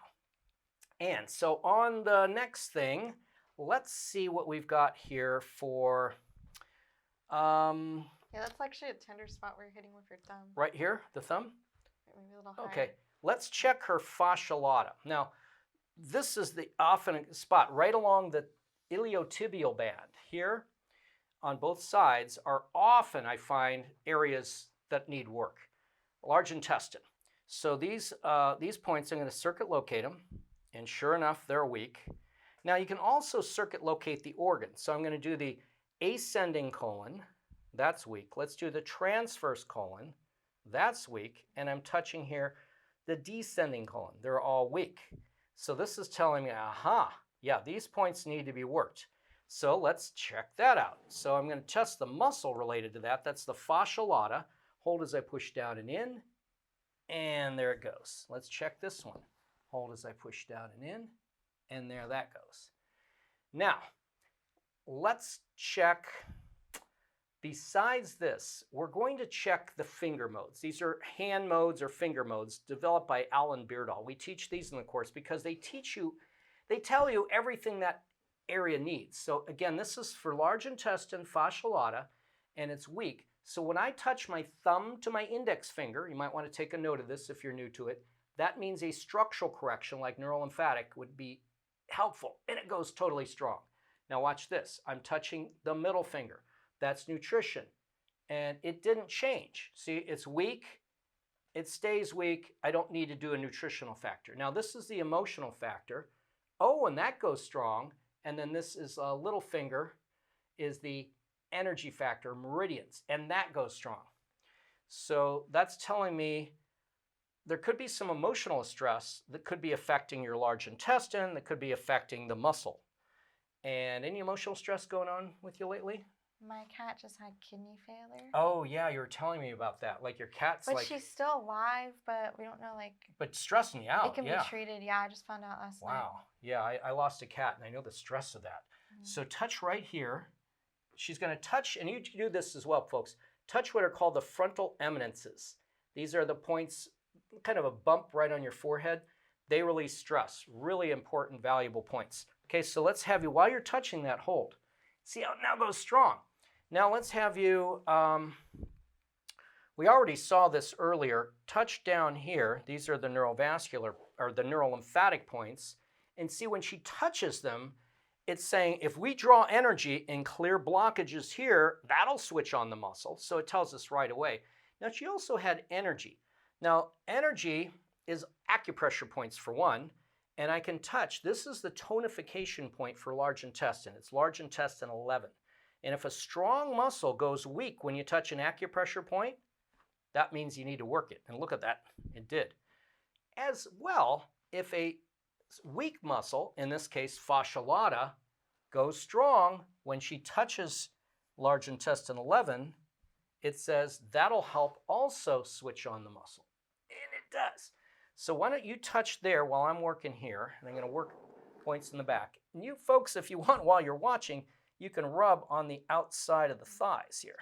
And so on the next thing, let's see what we've got here for... yeah, that's actually a tender spot where you're hitting with your thumb. Right here, the thumb? Maybe a little higher. Okay, let's check her fascia lata. Now, this is the often spot right along the iliotibial band. Here, on both sides, are often, I find, areas that need work. Large intestine. So these points, I'm going to circuit locate them, and sure enough, they're weak. Now, you can also circuit locate the organ. So I'm going to do the ascending colon, That's weak. Let's do the transverse colon. That's weak. And I'm touching here the descending colon. They're all weak. So this is telling me, aha, yeah, these points need to be worked. So let's check that out. So I'm going to test the muscle related to that. That's the fascia lata. Hold as I push down and in. And there it goes. Let's check this one. Hold as I push down and in. And there that goes. Now, let's check. Besides this, we're going to check the finger modes. These are hand modes or finger modes developed by Alan Beardall. We teach these in the course because they tell you everything that area needs. So again, this is for large intestine, fascia lata, and it's weak. So when I touch my thumb to my index finger, you might want to take a note of this if you're new to it, that means a structural correction like neurolymphatic would be helpful, and it goes totally strong. Now watch this. I'm touching the middle finger. That's nutrition, and it didn't change. See, it's weak. It stays weak. I don't need to do a nutritional factor. Now this is the emotional factor. Oh, and that goes strong. And then this is a little finger is the energy factor, meridians, and that goes strong. So that's telling me there could be some emotional stress that could be affecting your large intestine, that could be affecting the muscle. And any emotional stress going on with you lately? My cat just had kidney failure. Oh, yeah, you were telling me about that. Like your cat's but she's still alive, but we don't know, like... But stressing you out, it can be treated, yeah. I just found out last night. Wow. Yeah, I lost a cat, and I know the stress of that. So touch right here. She's going to touch, and you do this as well, folks. Touch what are called the frontal eminences. These are the points, kind of a bump right on your forehead. They release stress. Really important, valuable points. Okay, so let's have you, while you're touching that, hold. See how it now goes strong. Now let's have you, we already saw this earlier, touch down here. These are the neurovascular, or the neurolymphatic points. And see when she touches them, it's saying if we draw energy and clear blockages here, that'll switch on the muscle. So it tells us right away. Now she also had energy. Now energy is acupressure points for one. And I can touch, this is the tonification point for large intestine. It's large intestine 11. And if a strong muscle goes weak when you touch an acupressure point, that means you need to work it. And look at that, it did. As well, if a weak muscle, in this case fascia lata, goes strong when she touches large intestine 11, it says that'll help also switch on the muscle. And it does. So why don't you touch there while I'm working here, and I'm going to work points in the back. And you folks, if you want, while you're watching, you can rub on the outside of the thighs here.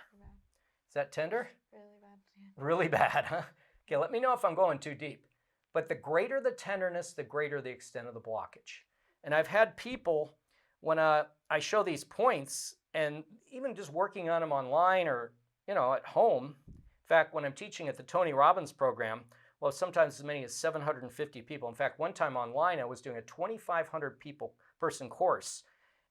Is that tender? Really bad. Yeah. Really bad, huh? Okay, let me know if I'm going too deep. But the greater the tenderness, the greater the extent of the blockage. And I've had people, when I show these points, and even just working on them online or, at home. In fact, when I'm teaching at the Tony Robbins program, well, sometimes as many as 750 people. In fact, one time online, I was doing a 2,500 person course.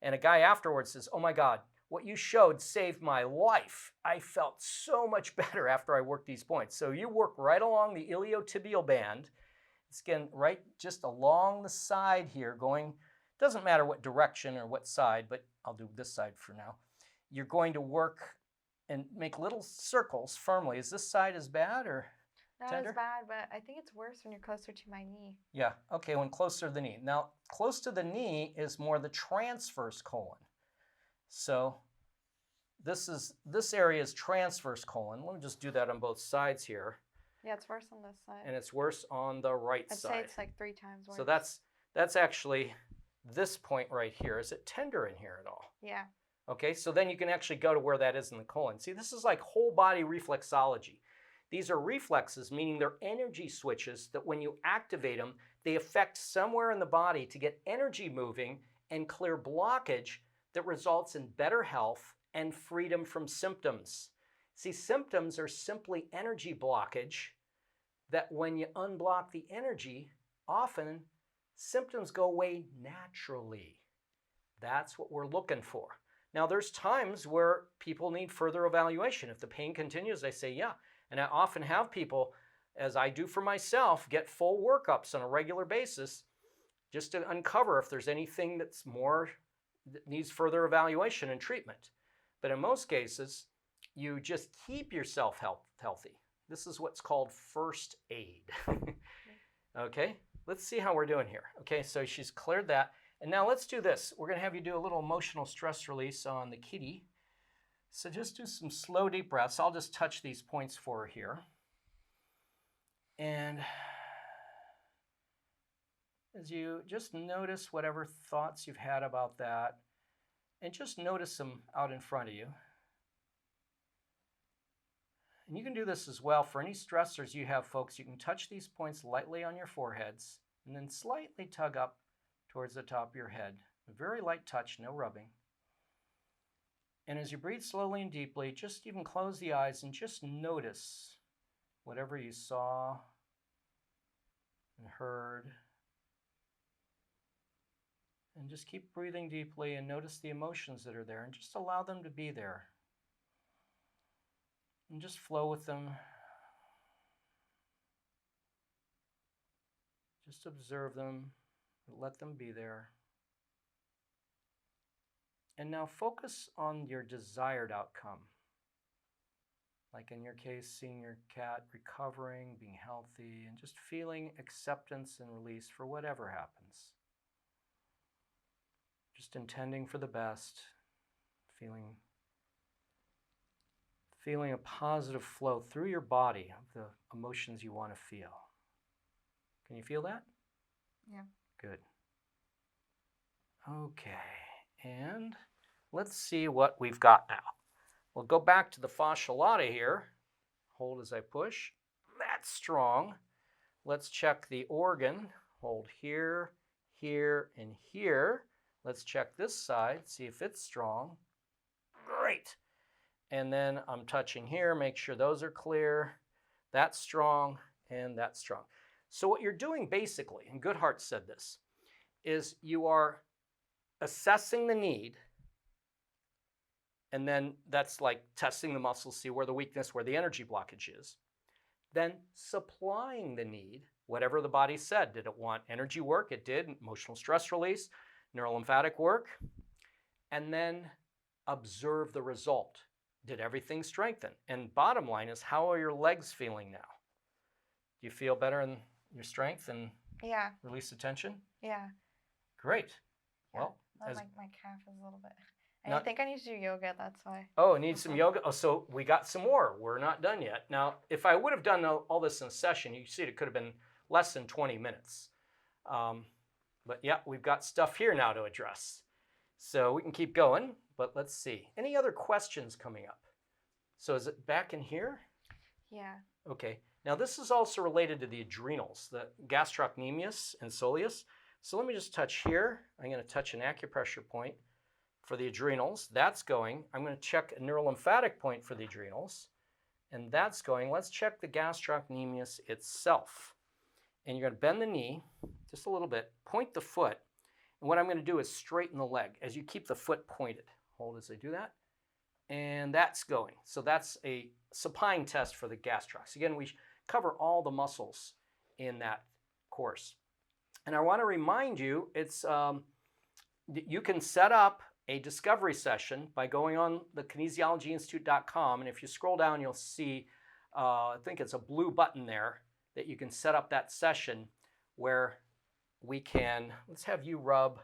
And a guy afterwards says, oh my God, what you showed saved my life. I felt so much better after I worked these points. So you work right along the iliotibial band. It's again right just along the side here going, doesn't matter what direction or what side, but I'll do this side for now. You're going to work and make little circles firmly. Is this side as bad or not tender? as bad, but I think it's worse when you're closer to my knee. Yeah, okay, when closer to the knee. Now, close to the knee is more the transverse colon. So this area is transverse colon. Let me just do that on both sides here. Yeah, it's worse on this side. And it's worse on the right I'd side. say it's like 3 times worse. So that's actually this point right here. Is it tender in here at all? Yeah. Okay, so then you can actually go to where that is in the colon. See, this is like whole body reflexology. These are reflexes, meaning they're energy switches that when you activate them, they affect somewhere in the body to get energy moving and clear blockage that results in better health and freedom from symptoms. See, symptoms are simply energy blockage that when you unblock the energy, often symptoms go away naturally. That's what we're looking for. Now, there's times where people need further evaluation. If the pain continues, I say, yeah. And I often have people, as I do for myself, get full workups on a regular basis just to uncover if there's anything that needs further evaluation and treatment. But in most cases, you just keep yourself healthy. This is what's called first aid. Okay, let's see how we're doing here. Okay, so she's cleared that. And now let's do this. We're going to have you do a little emotional stress release on the kitty. So just do some slow, deep breaths. I'll just touch these points for her here. And as you just notice whatever thoughts you've had about that, and just notice them out in front of you. And you can do this as well for any stressors you have, folks. You can touch these points lightly on your foreheads and then slightly tug up towards the top of your head. A very light touch, no rubbing. And as you breathe slowly and deeply, just even close the eyes and just notice whatever you saw and heard. And just keep breathing deeply and notice the emotions that are there and just allow them to be there. And just flow with them. Just observe them, let them be there. And now focus on your desired outcome. Like in your case, seeing your cat recovering, being healthy, and just feeling acceptance and release for whatever happens. Just intending for the best, feeling a positive flow through your body of the emotions you want to feel. Can you feel that? Yeah. Good. Okay, and let's see what we've got now. We'll go back to the fascia lata here. Hold as I push. That's strong. Let's check the organ. Hold here, here, and here. Let's check this side, see if it's strong. Great. And then I'm touching here, make sure those are clear. That's strong, and that's strong. So what you're doing basically, and Goodhart said this, is you are assessing the need, and then that's like testing the muscles, see where the weakness, where the energy blockage is. Then supplying the need, whatever the body said. Did it want energy work? It did. Emotional stress release, neurolymphatic work. And then observe the result. Did everything strengthen? And bottom line is, how are your legs feeling now? Do you feel better in your strength and release the tension? Yeah. Great. Yeah. Well, my calf is a little bit. I think I need to do yoga, that's why. Oh, need some yoga? Oh, so we got some more. We're not done yet. Now, if I would have done all this in a session, you see it could have been less than 20 minutes. But yeah, we've got stuff here now to address. So we can keep going, but let's see. Any other questions coming up? So is it back in here? Yeah. Okay. Now this is also related to the adrenals, the gastrocnemius and soleus. So let me just touch here. I'm going to touch an acupressure point for the adrenals. That's going. I'm going to check a neurolymphatic point for the adrenals. And that's going. Let's check the gastrocnemius itself. And you're going to bend the knee just a little bit, point the foot. And what I'm going to do is straighten the leg as you keep the foot pointed. Hold as I do that. And that's going. So that's a supine test for the gastrocs. Again, we cover all the muscles in that course. And I want to remind you, it's you can set up a discovery session by going on the kinesiologyinstitute.com. And if you scroll down, you'll see, I think it's a blue button there that you can set up that session where we can, let's have you rub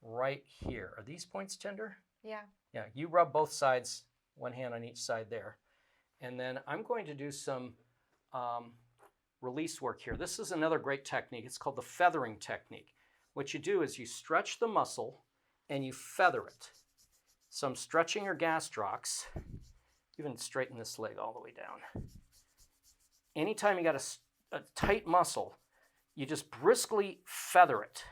right here. Are these points tender? Yeah. Yeah, you rub both sides, one hand on each side there. And then I'm going to do some release work here. This is another great technique. It's called the feathering technique. What you do is you stretch the muscle and you feather it. So I'm stretching your gastrocs. Even straighten this leg all the way down. Anytime you got a tight muscle, you just briskly feather it.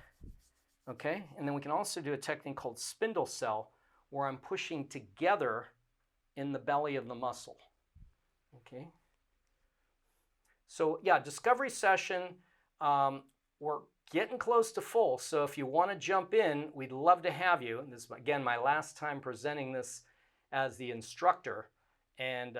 Okay? And then we can also do a technique called spindle cell, where I'm pushing together in the belly of the muscle. Okay? So yeah, discovery session, we're getting close to full, so if you want to jump in, we'd love to have you. This is, again, my last time presenting this as the instructor, and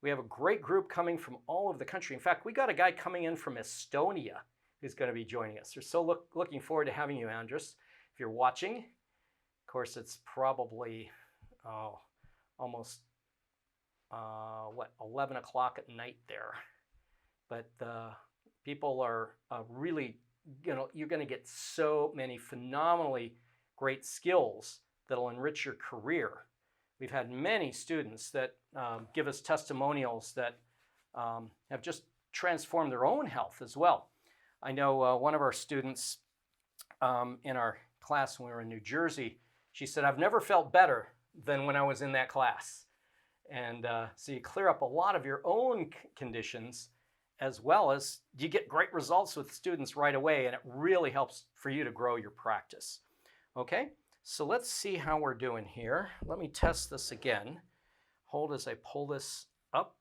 we have a great group coming from all over the country. In fact, we got a guy coming in from Estonia who's going to be joining us. We're so looking forward to having you, Andres. If you're watching, of course, it's probably almost 11 o'clock at night there. But people are really, you're going to get so many phenomenally great skills that'll enrich your career. We've had many students that give us testimonials that have just transformed their own health as well. I know one of our students in our class when we were in New Jersey, she said, "I've never felt better than when I was in that class." And so you clear up a lot of your own conditions, as well as you get great results with students right away, and it really helps for you to grow your practice. Okay, so let's see how we're doing here. Let me test this again. Hold as I pull this up.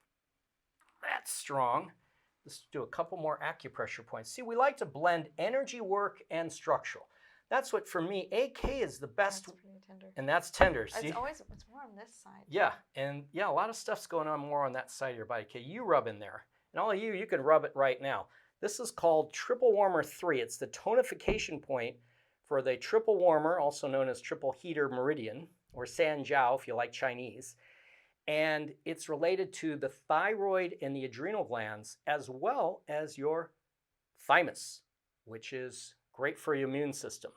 That's strong. Let's do a couple more acupressure points. See, we like to blend energy work and structural. That's what, for me, AK is the best. That's pretty tender. And that's tender. See? It's more on this side. Yeah, and yeah, a lot of stuff's going on more on that side of your body. Okay, you rub in there. And all of you can rub it right now. This is called Triple Warmer 3. It's the tonification point for the triple warmer, also known as triple heater meridian, or Sanjiao if you like Chinese. And it's related to the thyroid and the adrenal glands, as well as your thymus, which is great for your immune system.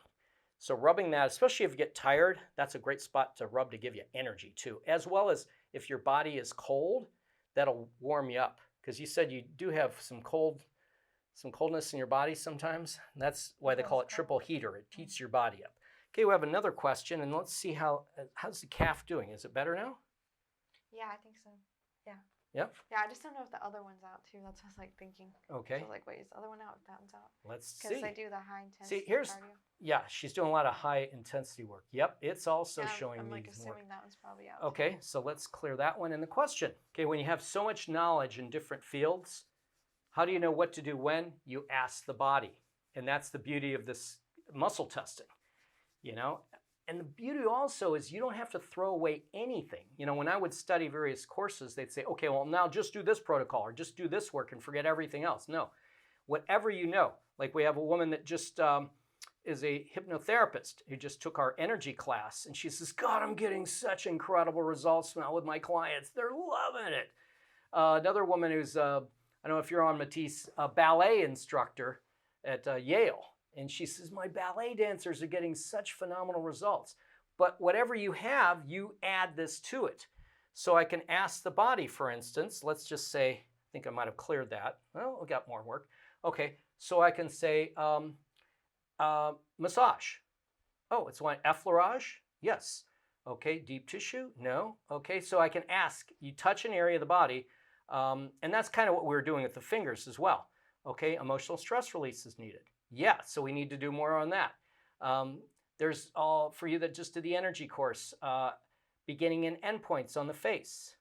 So rubbing that, especially if you get tired, that's a great spot to rub to give you energy too, as well as if your body is cold, that'll warm you up. Because you said you do have some coldness in your body sometimes. That's why they call it triple heater. It heats your body up. Okay, we have another question, and let's see how's the calf doing. Is it better now? Yeah, I think so. Yeah. Yep. Yeah, I just don't know if the other one's out too. That's what I was like thinking. Okay. So I was like, wait, is the other one out? If that one's out. Let's see. Because they do the high intensity cardio. Yeah, she's doing a lot of high intensity work. Yep, it's also showing I'm me like assuming that one's probably out. Okay, so let's clear that one. And the question, okay, when you have so much knowledge in different fields, how do you know what to do when? You ask the body. And that's the beauty of this muscle testing, And the beauty also is you don't have to throw away anything. When I would study various courses, they'd say, okay, well, now just do this protocol or just do this work and forget everything else. No, whatever you know. Like we have a woman that just is a hypnotherapist who just took our energy class. And she says, God, I'm getting such incredible results now with my clients. They're loving it. Another woman who's, I don't know if you're on Matisse, a ballet instructor at Yale. And she says, my ballet dancers are getting such phenomenal results. But whatever you have, you add this to it. So I can ask the body, for instance, let's just say, I think I might have cleared that. Well, we got more work. Okay, so I can say massage. Oh, it's one effleurage? Yes. Okay, deep tissue? No. Okay, so I can ask, you touch an area of the body, and that's kind of what we were doing with the fingers as well. Okay, emotional stress release is needed. Yeah, so we need to do more on that. There's all, for you that just did the energy course, beginning and endpoints on the face.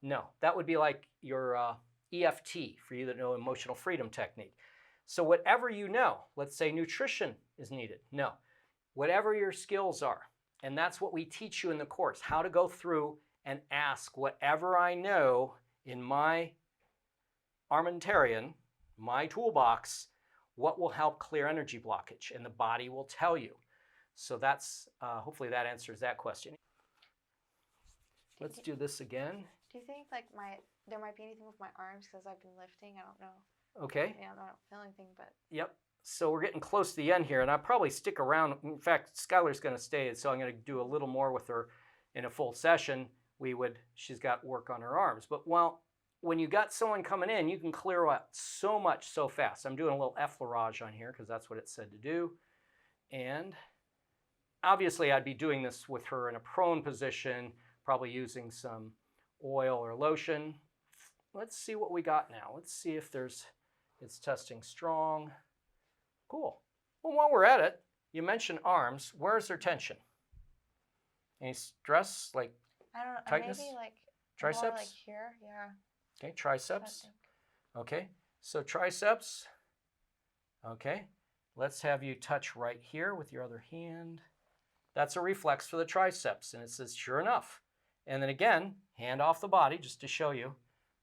No, that would be like your EFT, for you that know emotional freedom technique. So whatever you know, let's say nutrition is needed. No, whatever your skills are. And that's what we teach you in the course, how to go through and ask whatever I know in my armamentarium, my toolbox, what will help clear energy blockage, and the body will tell you. So that's, hopefully that answers that question. Let's do this again. Do you think like there might be anything with my arms because I've been lifting? I don't know. Okay. Yeah, I don't feel anything, but. Yep. So we're getting close to the end here, and I'll probably stick around. In fact, Skylar's going to stay, so I'm going to do a little more with her in a full session. She's got work on her arms. But when you got someone coming in, you can clear out so much so fast. I'm doing a little effleurage on here because that's what it said to do. And obviously, I'd be doing this with her in a prone position, probably using some oil or lotion. Let's see what we got now. Let's see if it's testing strong. Cool. Well, while we're at it, you mentioned arms. Where's their tension? Any stress, like I don't know, tightness? Maybe like triceps? More like here, yeah. Okay, triceps. Okay, so triceps. Okay, let's have you touch right here with your other hand. That's a reflex for the triceps, and it says sure enough. And then again, hand off the body just to show you.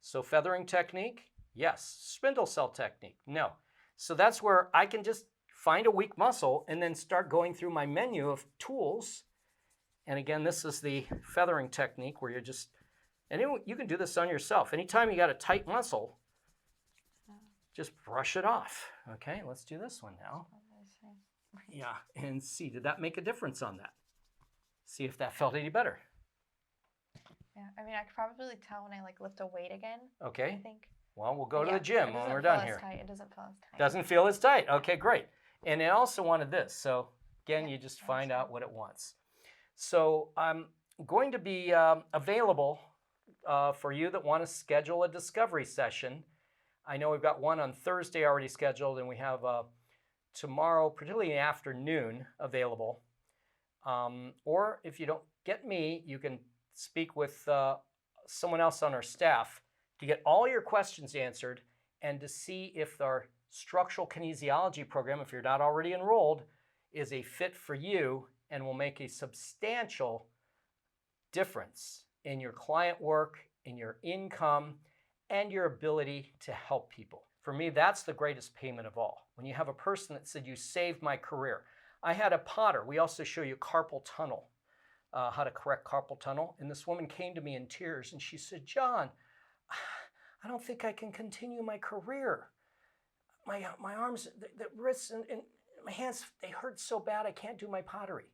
So feathering technique, yes. Spindle cell technique, no. So that's where I can just find a weak muscle and then start going through my menu of tools. And again, this is the feathering technique where you just And you can do this on yourself. Anytime you got a tight muscle, just brush it off. Okay, let's do this one now. Yeah, and see, did that make a difference on that? See if that felt any better. Yeah, I mean, I could probably tell when I like lift a weight again. Okay. I think. Well, we'll go to the gym when we're done here. It doesn't feel as tight. Doesn't feel as tight. Okay, great. And it also wanted this. So again, you just find out what it wants. So I'm going to be available for you that want to schedule a discovery session. I know we've got one on Thursday already scheduled, and we have tomorrow, particularly in the afternoon, available. Or if you don't get me, you can speak with someone else on our staff to get all your questions answered and to see if our structural kinesiology program, if you're not already enrolled, is a fit for you and will make a substantial difference in your client work, in your income, and your ability to help people. For me, that's the greatest payment of all. When you have a person that said, you saved my career. I had a potter. We also show you carpal tunnel, how to correct carpal tunnel. And this woman came to me in tears and she said, John, I don't think I can continue my career. My arms, the wrists, and my hands, they hurt so bad I can't do my pottery.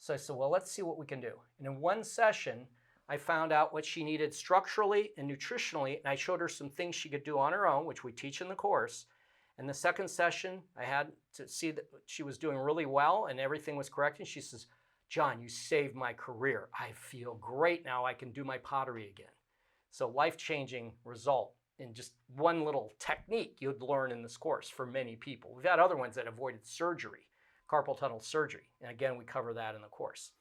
So I said, well, let's see what we can do. And in one session, I found out what she needed structurally and nutritionally, and I showed her some things she could do on her own, which we teach in the course. And the second session, I had to see that she was doing really well and everything was correct. And she says, John, you saved my career. I feel great now. I can do my pottery again. So life-changing result in just one little technique you'd learn in this course for many people. We've had other ones that avoided surgery, carpal tunnel surgery. And again, we cover that in the course.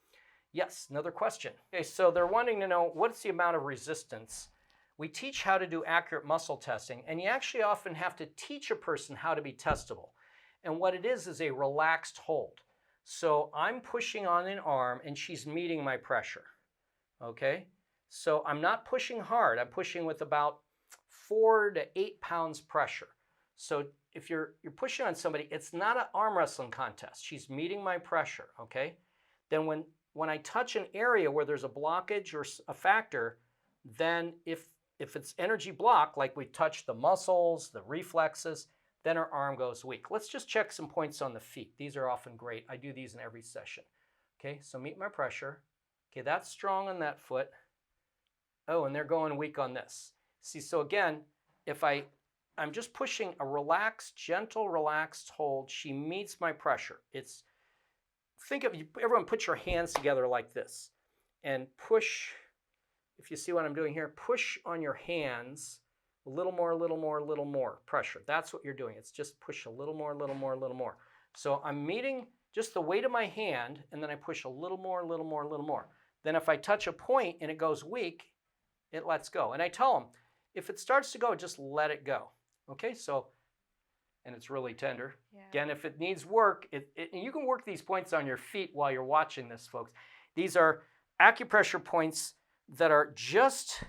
Yes, another question. Okay, so they're wanting to know what's the amount of resistance. We teach how to do accurate muscle testing, and you actually often have to teach a person how to be testable. And what it is a relaxed hold. So I'm pushing on an arm and she's meeting my pressure, okay? So I'm not pushing hard, I'm pushing with about 4 to 8 pounds pressure. So if you're pushing on somebody, it's not an arm wrestling contest. She's meeting my pressure, okay? Then when I touch an area where there's a blockage or a factor, then if it's energy block, like we touch the muscles, the reflexes, then our arm goes weak. Let's just check some points on the feet. These are often great. I do these in every session. Okay, so meet my pressure. Okay, that's strong on that foot. Oh, and they're going weak on this. See, so again, if I'm just pushing a relaxed, gentle, relaxed hold, she meets my pressure. Think of, everyone put your hands together like this and push, if you see what I'm doing here, push on your hands a little more, a little more, a little more pressure. That's what you're doing. It's just push a little more, a little more, a little more. So I'm meeting just the weight of my hand, and then I push a little more, a little more, a little more. Then if I touch a point and it goes weak, it lets go. And I tell them, if it starts to go, just let it go. Okay, so, and it's really tender. Yeah. Again, if it needs work, and you can work these points on your feet while you're watching this, folks. These are acupressure points that are just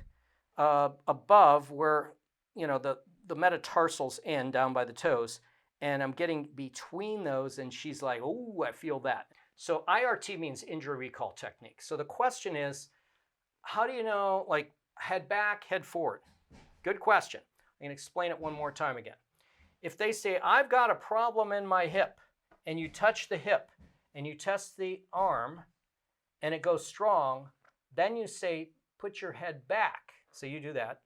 above where, you know, the metatarsals end down by the toes. And I'm getting between those, and she's like, oh, I feel that. So IRT means injury recall technique. So the question is, how do you know, like, head back, head forward? Good question. I'm going to explain it one more time again. If they say, I've got a problem in my hip, and you touch the hip, and you test the arm, and it goes strong, then you say, put your head back. So you do that.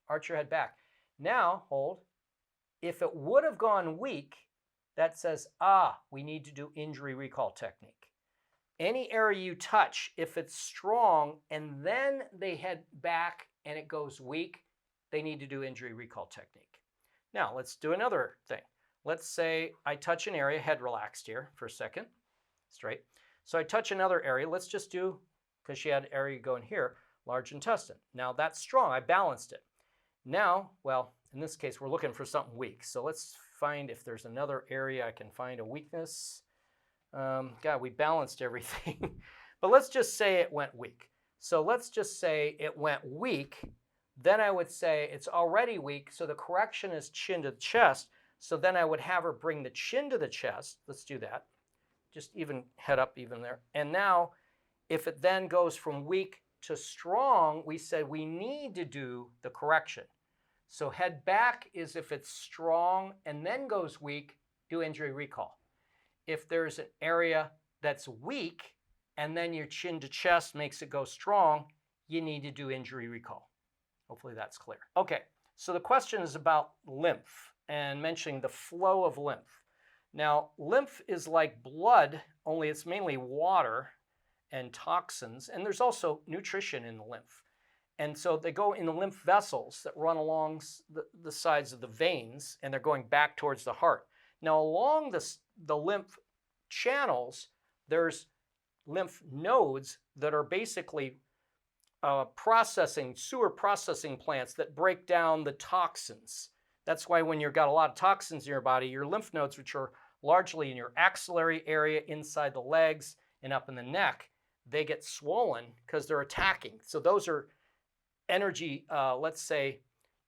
Arch your head back. Now, hold. If it would have gone weak, that says, we need to do injury recall technique. Any area you touch, if it's strong and then they head back and it goes weak, they need to do injury recall technique. Now, let's do another thing. Let's say I touch an area, head relaxed here for a second, straight. So I touch another area. Let's just do, because she had an area going here, large intestine. Now that's strong. I balanced it. Now, well, in this case, we're looking for something weak. So let's find if there's another area I can find a weakness. God, we balanced everything. But let's just say it went weak. So let's just say it went weak. Then I would say it's already weak, so the correction is chin to the chest. So then I would have her bring the chin to the chest. Let's do that. Just even head up even there. And now, if it then goes from weak to strong, we said we need to do the correction. So head back is if it's strong and then goes weak, do injury recall. If there's an area that's weak and then your chin to chest makes it go strong, you need to do injury recall. Hopefully that's clear. Okay, so the question is about lymph and mentioning the flow of lymph. Now, lymph is like blood, only it's mainly water and toxins, and there's also nutrition in the lymph. And so they go in the lymph vessels that run along the sides of the veins, and they're going back towards the heart. Now, along the lymph channels, there's lymph nodes that are basically sewer processing plants that break down the toxins. That's why when you've got a lot of toxins in your body, your lymph nodes, which are largely in your axillary area, inside the legs, and up in the neck, they get swollen because they're attacking. So those are energy, let's say,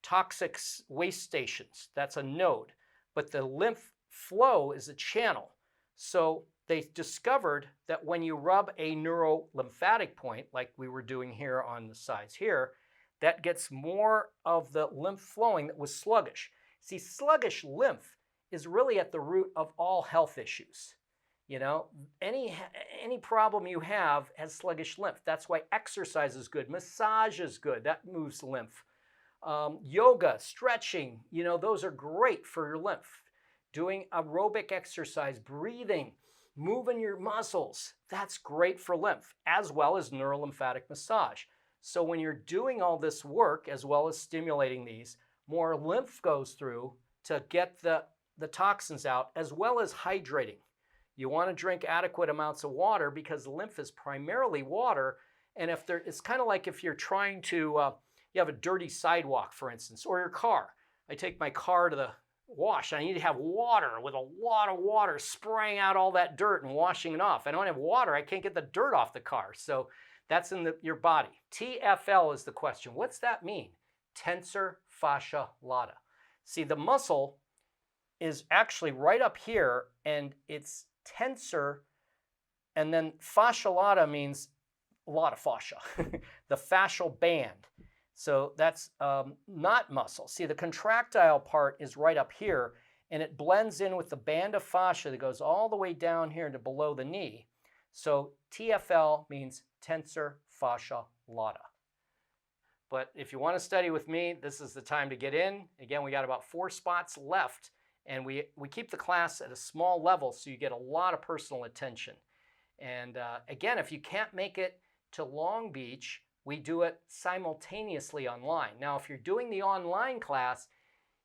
toxic waste stations. That's a node. But the lymph flow is a channel. So they discovered that when you rub a neurolymphatic point, like we were doing here on the sides here, that gets more of the lymph flowing that was sluggish. See, sluggish lymph is really at the root of all health issues. You know, any problem you have has sluggish lymph. That's why exercise is good. Massage is good. That moves lymph. Yoga, stretching, you know, those are great for your lymph. Doing aerobic exercise, breathing, moving your muscles, that's great for lymph, as well as neurolymphatic massage. So when you're doing all this work, as well as stimulating these, more lymph goes through to get the toxins out, as well as hydrating. You want to drink adequate amounts of water because lymph is primarily water. And it's kind of like if you're trying to, you have a dirty sidewalk, for instance, or your car. I take my car to the wash. I need to have water with a lot of water spraying out all that dirt and washing it off. I don't have water. I can't get the dirt off the car. So that's in your body. TFL is the question. What's that mean? Tensor fascia lata. See, the muscle is actually right up here, and it's tensor, and then fascia lata means a lot of fascia, the fascial band. So that's not muscle. See, the contractile part is right up here, and it blends in with the band of fascia that goes all the way down here to below the knee. So TFL means tensor fascia lata. But if you want to study with me, this is the time to get in. Again, we got about 4 spots left, and we keep the class at a small level so you get a lot of personal attention. And again, if you can't make it to Long Beach, we do it simultaneously online. Now, if you're doing the online class,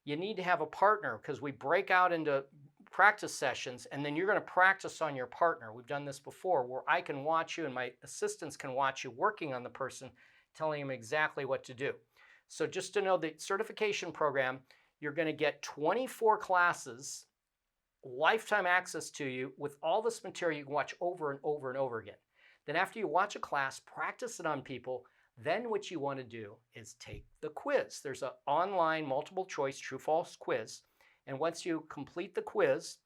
you need to have a partner because we break out into practice sessions, and then you're going to practice on your partner. We've done this before where I can watch you and my assistants can watch you working on the person, telling them exactly what to do. So just to know, the certification program, you're going to get 24 classes, lifetime access to you with all this material you can watch over and over and over again. Then after you watch a class, practice it on people, then what you want to do is take the quiz. There's an online multiple choice true-false quiz. And once you complete the quiz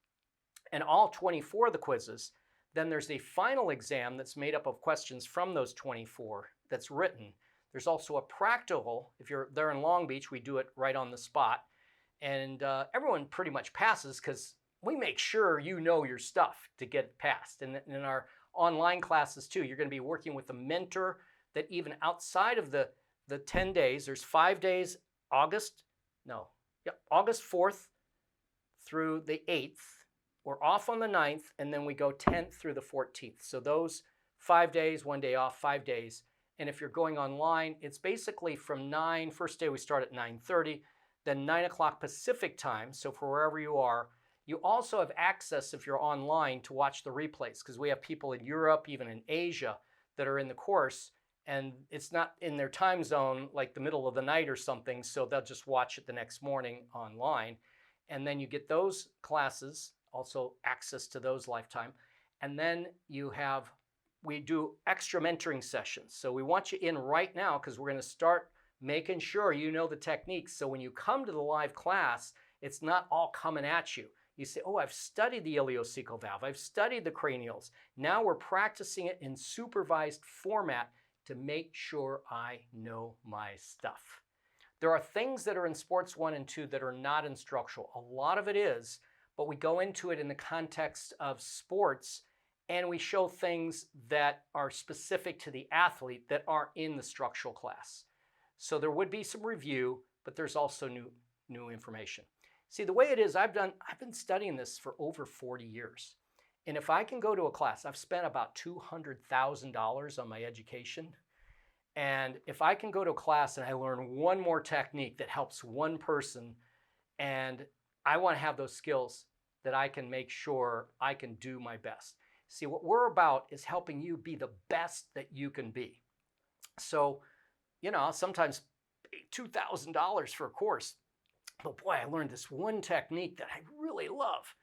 and all 24 of the quizzes, then there's a final exam that's made up of questions from those 24 that's written. There's also a practical. If you're there in Long Beach, we do it right on the spot. And everyone pretty much passes because we make sure you know your stuff to get passed. And in our online classes too, you're going to be working with a mentor that even outside of the 10 days, there's 5 days, August 4th through the 8th. We're off on the 9th, and then we go 10th through the 14th. So those 5 days, 1 day off, 5 days. And if you're going online, it's basically from 9, first day we start at 9:30, then 9 o'clock Pacific time, so for wherever you are. You also have access, if you're online, to watch the replays, because we have people in Europe, even in Asia, that are in the course, and it's not in their time zone, like the middle of the night or something, so they'll just watch it the next morning online. And then you get those classes, also access to those lifetime. And then we do extra mentoring sessions. So we want you in right now because we're going to start making sure you know the techniques. So when you come to the live class, it's not all coming at you. You say, oh, I've studied the ileocecal valve. I've studied the cranials. Now we're practicing it in supervised format to make sure I know my stuff. There are things that are in sports 1 and 2 that are not in structural. A lot of it is, but we go into it in the context of sports and we show things that are specific to the athlete that aren't in the structural class. So there would be some review, but there's also new information. See, the way it is, I've been studying this for over 40 years. And if I can go to a class, I've spent about $200,000 on my education. And if I can go to a class and I learn one more technique that helps one person, and I want to have those skills that I can make sure I can do my best. See, what we're about is helping you be the best that you can be. So, you know, I'll sometimes pay $2,000 for a course. But boy, I learned this one technique that I really love.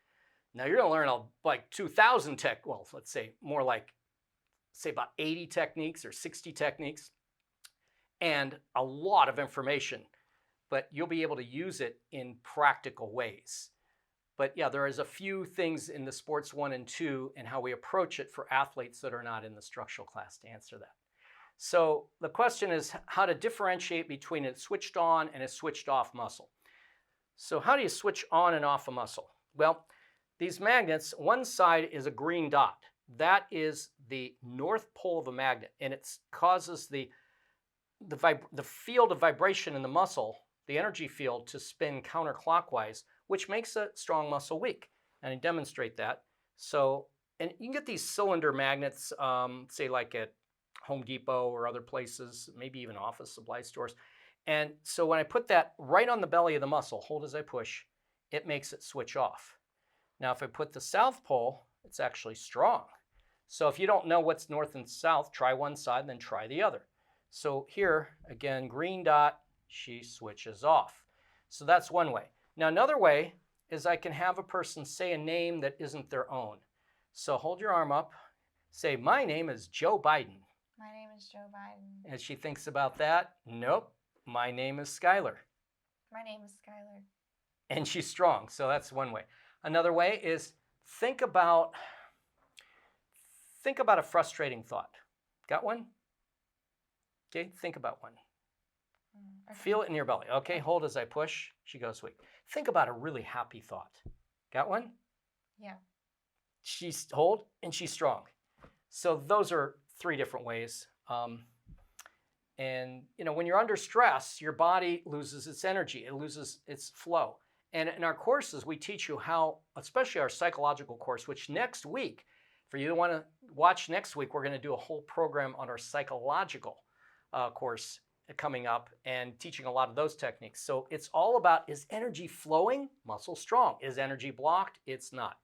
Now you're going to learn like 2,000 well, let's say more like, say about 80 techniques or 60 techniques and a lot of information, but you'll be able to use it in practical ways. But yeah, there is a few things in the sports 1 and 2 and how we approach it for athletes that are not in the structural class to answer that. So the question is how to differentiate between a switched on and a switched off muscle. So how do you switch on and off a muscle? Well, these magnets, one side is a green dot. That is the north pole of a magnet, and it causes the field of vibration in the muscle, the energy field, to spin counterclockwise, which makes a strong muscle weak. And I demonstrate that. So, and you can get these cylinder magnets, say like at Home Depot or other places, maybe even office supply stores. And so when I put that right on the belly of the muscle, hold as I push, it makes it switch off. Now, if I put the south pole, it's actually strong. So if you don't know what's north and south, try one side, then try the other. So here, again, green dot, she switches off. So that's one way. Now, another way is I can have a person say a name that isn't their own. So hold your arm up. Say, my name is Joe Biden. My name is Joe Biden. As she thinks about that, nope, my name is Skylar. My name is Skylar. And she's strong, so that's one way. Another way is think about a frustrating thought. Got one? Okay, think about one. Okay. Feel it in your belly. Okay, hold as I push. She goes weak. Think about a really happy thought. Got one? Yeah. She's hold and she's strong. So those are 3 different ways. And you know, when you're under stress, your body loses its energy. It loses its flow. And in our courses, we teach you how, especially our psychological course, which next week, for you to want to watch next week, we're going to do a whole program on our psychological course coming up and teaching a lot of those techniques. So it's all about, is energy flowing? Muscle strong. Is energy blocked? It's not.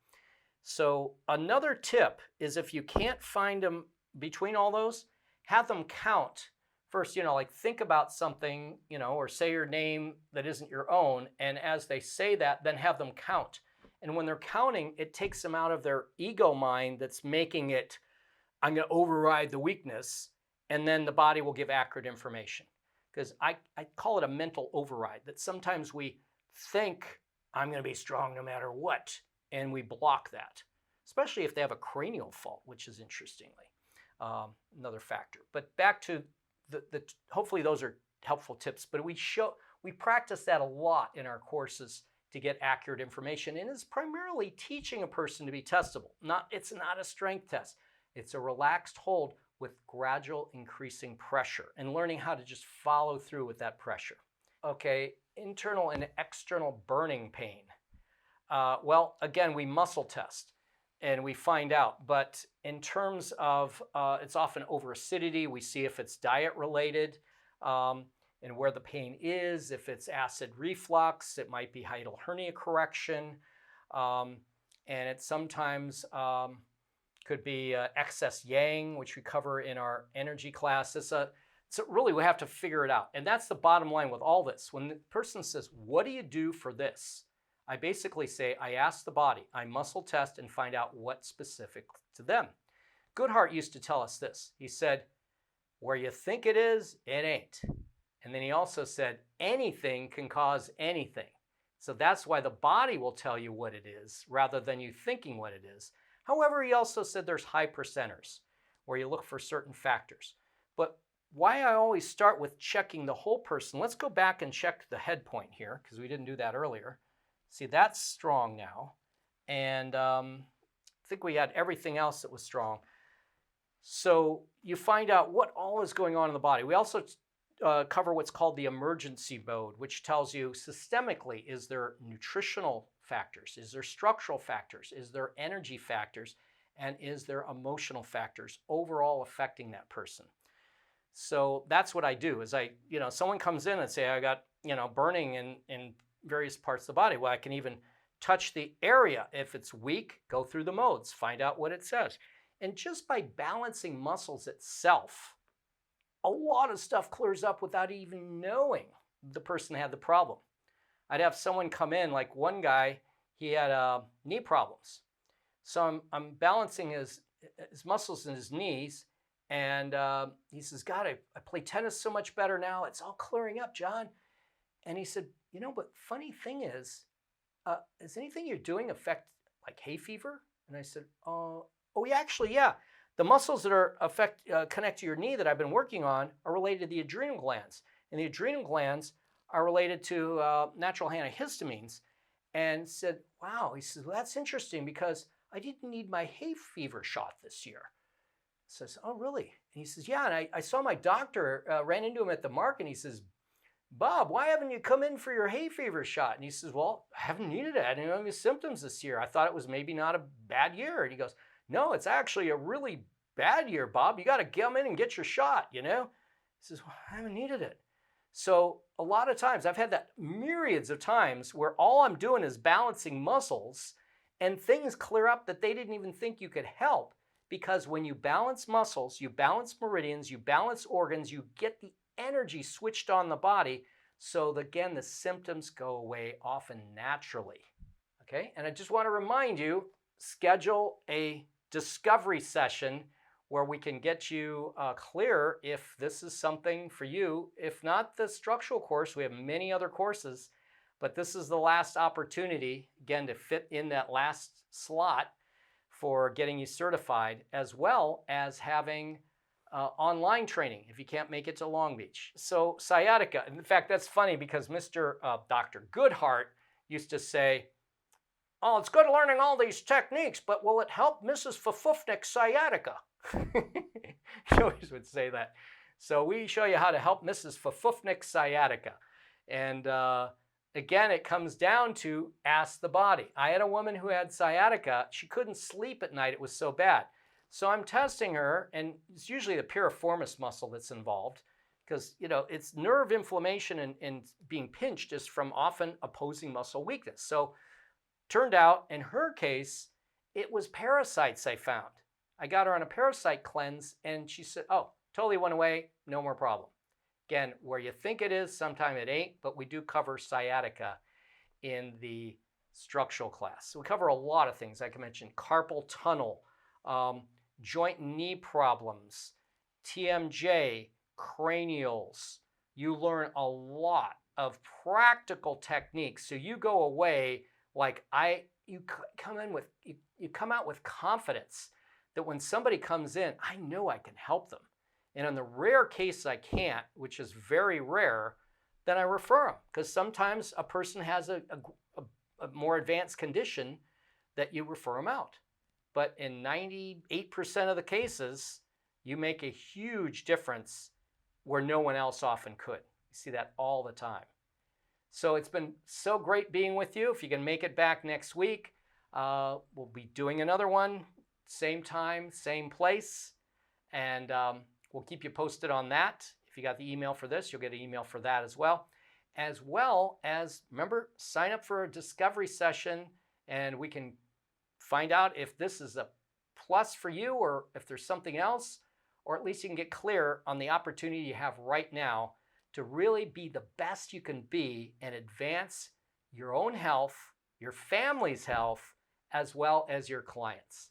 So another tip is if you can't find them between all those, have them count. First, you know, like think about something, you know, or say your name that isn't your own. And as they say that, then have them count. And when they're counting, it takes them out of their ego mind that's making it, I'm going to override the weakness. And then the body will give accurate information. Because I call it a mental override, that sometimes we think I'm going to be strong no matter what. And we block that, especially if they have a cranial fault, which is interestingly another factor. But back to hopefully those are helpful tips, but we practice that a lot in our courses to get accurate information, and it's primarily teaching a person to be testable. It's not a strength test. It's a relaxed hold with gradual increasing pressure and learning how to just follow through with that pressure. Okay, internal and external burning pain. Well, again, we muscle test and we find out, but in terms of, it's often over acidity. We see if it's diet related and where the pain is. If it's acid reflux, it might be hiatal hernia correction. And it sometimes could be excess yang, which we cover in our energy class. So really we have to figure it out. And that's the bottom line with all this. When the person says, what do you do for this? I basically say, I ask the body, I muscle test and find out what's specific to them. Goodhart used to tell us this. He said, where you think it is, it ain't. And then he also said, anything can cause anything. So that's why the body will tell you what it is rather than you thinking what it is. However, he also said there's high percenters where you look for certain factors. But why I always start with checking the whole person. Let's go back and check the head point here because we didn't do that earlier. See, that's strong now. And I think we had everything else that was strong. So you find out what all is going on in the body. We also cover what's called the emergency mode, which tells you systemically, is there nutritional factors? Is there structural factors? Is there energy factors? And is there emotional factors overall affecting that person? So that's what I do is someone comes in and say, I got, burning in various parts of the body. Well, I can even touch the area. If it's weak, go through the modes, find out what it says. And just by balancing muscles itself, a lot of stuff clears up without even knowing the person had the problem. I'd have someone come in, like one guy, he had knee problems. So I'm balancing his muscles in his knees. And he says, God, I play tennis so much better now. It's all clearing up, John. And he said, but funny thing is, does anything you're doing affect like hay fever? And I said, yeah. The muscles that are connect to your knee that I've been working on are related to the adrenal glands. And the adrenal glands are related to natural antihistamines. And said, wow. He says, well, that's interesting because I didn't need my hay fever shot this year. Says, oh, really? And he says, yeah, and I saw my doctor, ran into him at the market, and he says, Bob, why haven't you come in for your hay fever shot? And he says, well, I haven't needed it. I didn't have any symptoms this year. I thought it was maybe not a bad year. And he goes, no, it's actually a really bad year, Bob. You got to come in and get your shot, He says, well, I haven't needed it. So a lot of times, I've had that myriads of times where all I'm doing is balancing muscles and things clear up that they didn't even think you could help. Because when you balance muscles, you balance meridians, you balance organs, you get the energy switched on the body. So again, the symptoms go away often naturally. Okay, and I just want to remind you, schedule a discovery session where we can get you clear if this is something for you. If not the structural course, we have many other courses, but this is the last opportunity, again, to fit in that last slot for getting you certified, as well as having online training if you can't make it to Long Beach. So sciatica, in fact, that's funny because Dr. Goodhart used to say, oh, it's good learning all these techniques, but will it help Mrs. Fafufnik's sciatica? He always would say that. So we show you how to help Mrs. Fafufnik's sciatica. And again, it comes down to ask the body. I had a woman who had sciatica. She couldn't sleep at night. It was so bad. So I'm testing her, and it's usually the piriformis muscle that's involved because, it's nerve inflammation and being pinched is from often opposing muscle weakness. So turned out, in her case, it was parasites I found. I got her on a parasite cleanse, and she said, oh, totally went away, no more problem. Again, where you think it is, sometime it ain't, but we do cover sciatica in the structural class. So we cover a lot of things. Like I mentioned, carpal tunnel, joint and knee problems, TMJ, cranials. You learn a lot of practical techniques. So you go away like you come out with confidence that when somebody comes in, I know I can help them. And in the rare case I can't, which is very rare, then I refer them. Because sometimes a person has a more advanced condition that you refer them out. But in 98% of the cases, you make a huge difference where no one else often could. You see that all the time. So it's been so great being with you. If you can make it back next week, we'll be doing another one, same time, same place. And we'll keep you posted on that. If you got the email for this, you'll get an email for that as well. As well as, remember, sign up for a discovery session and we can find out if this is a plus for you or if there's something else, or at least you can get clear on the opportunity you have right now to really be the best you can be and advance your own health, your family's health, as well as your clients.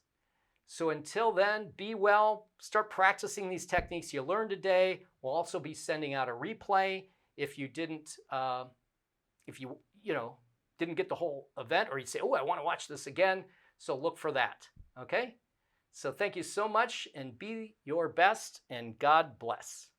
So until then, be well, start practicing these techniques you learned today. We'll also be sending out a replay if you didn't, didn't get the whole event, or you say, oh, I want to watch this again. So look for that, okay? So thank you so much, and be your best, and God bless.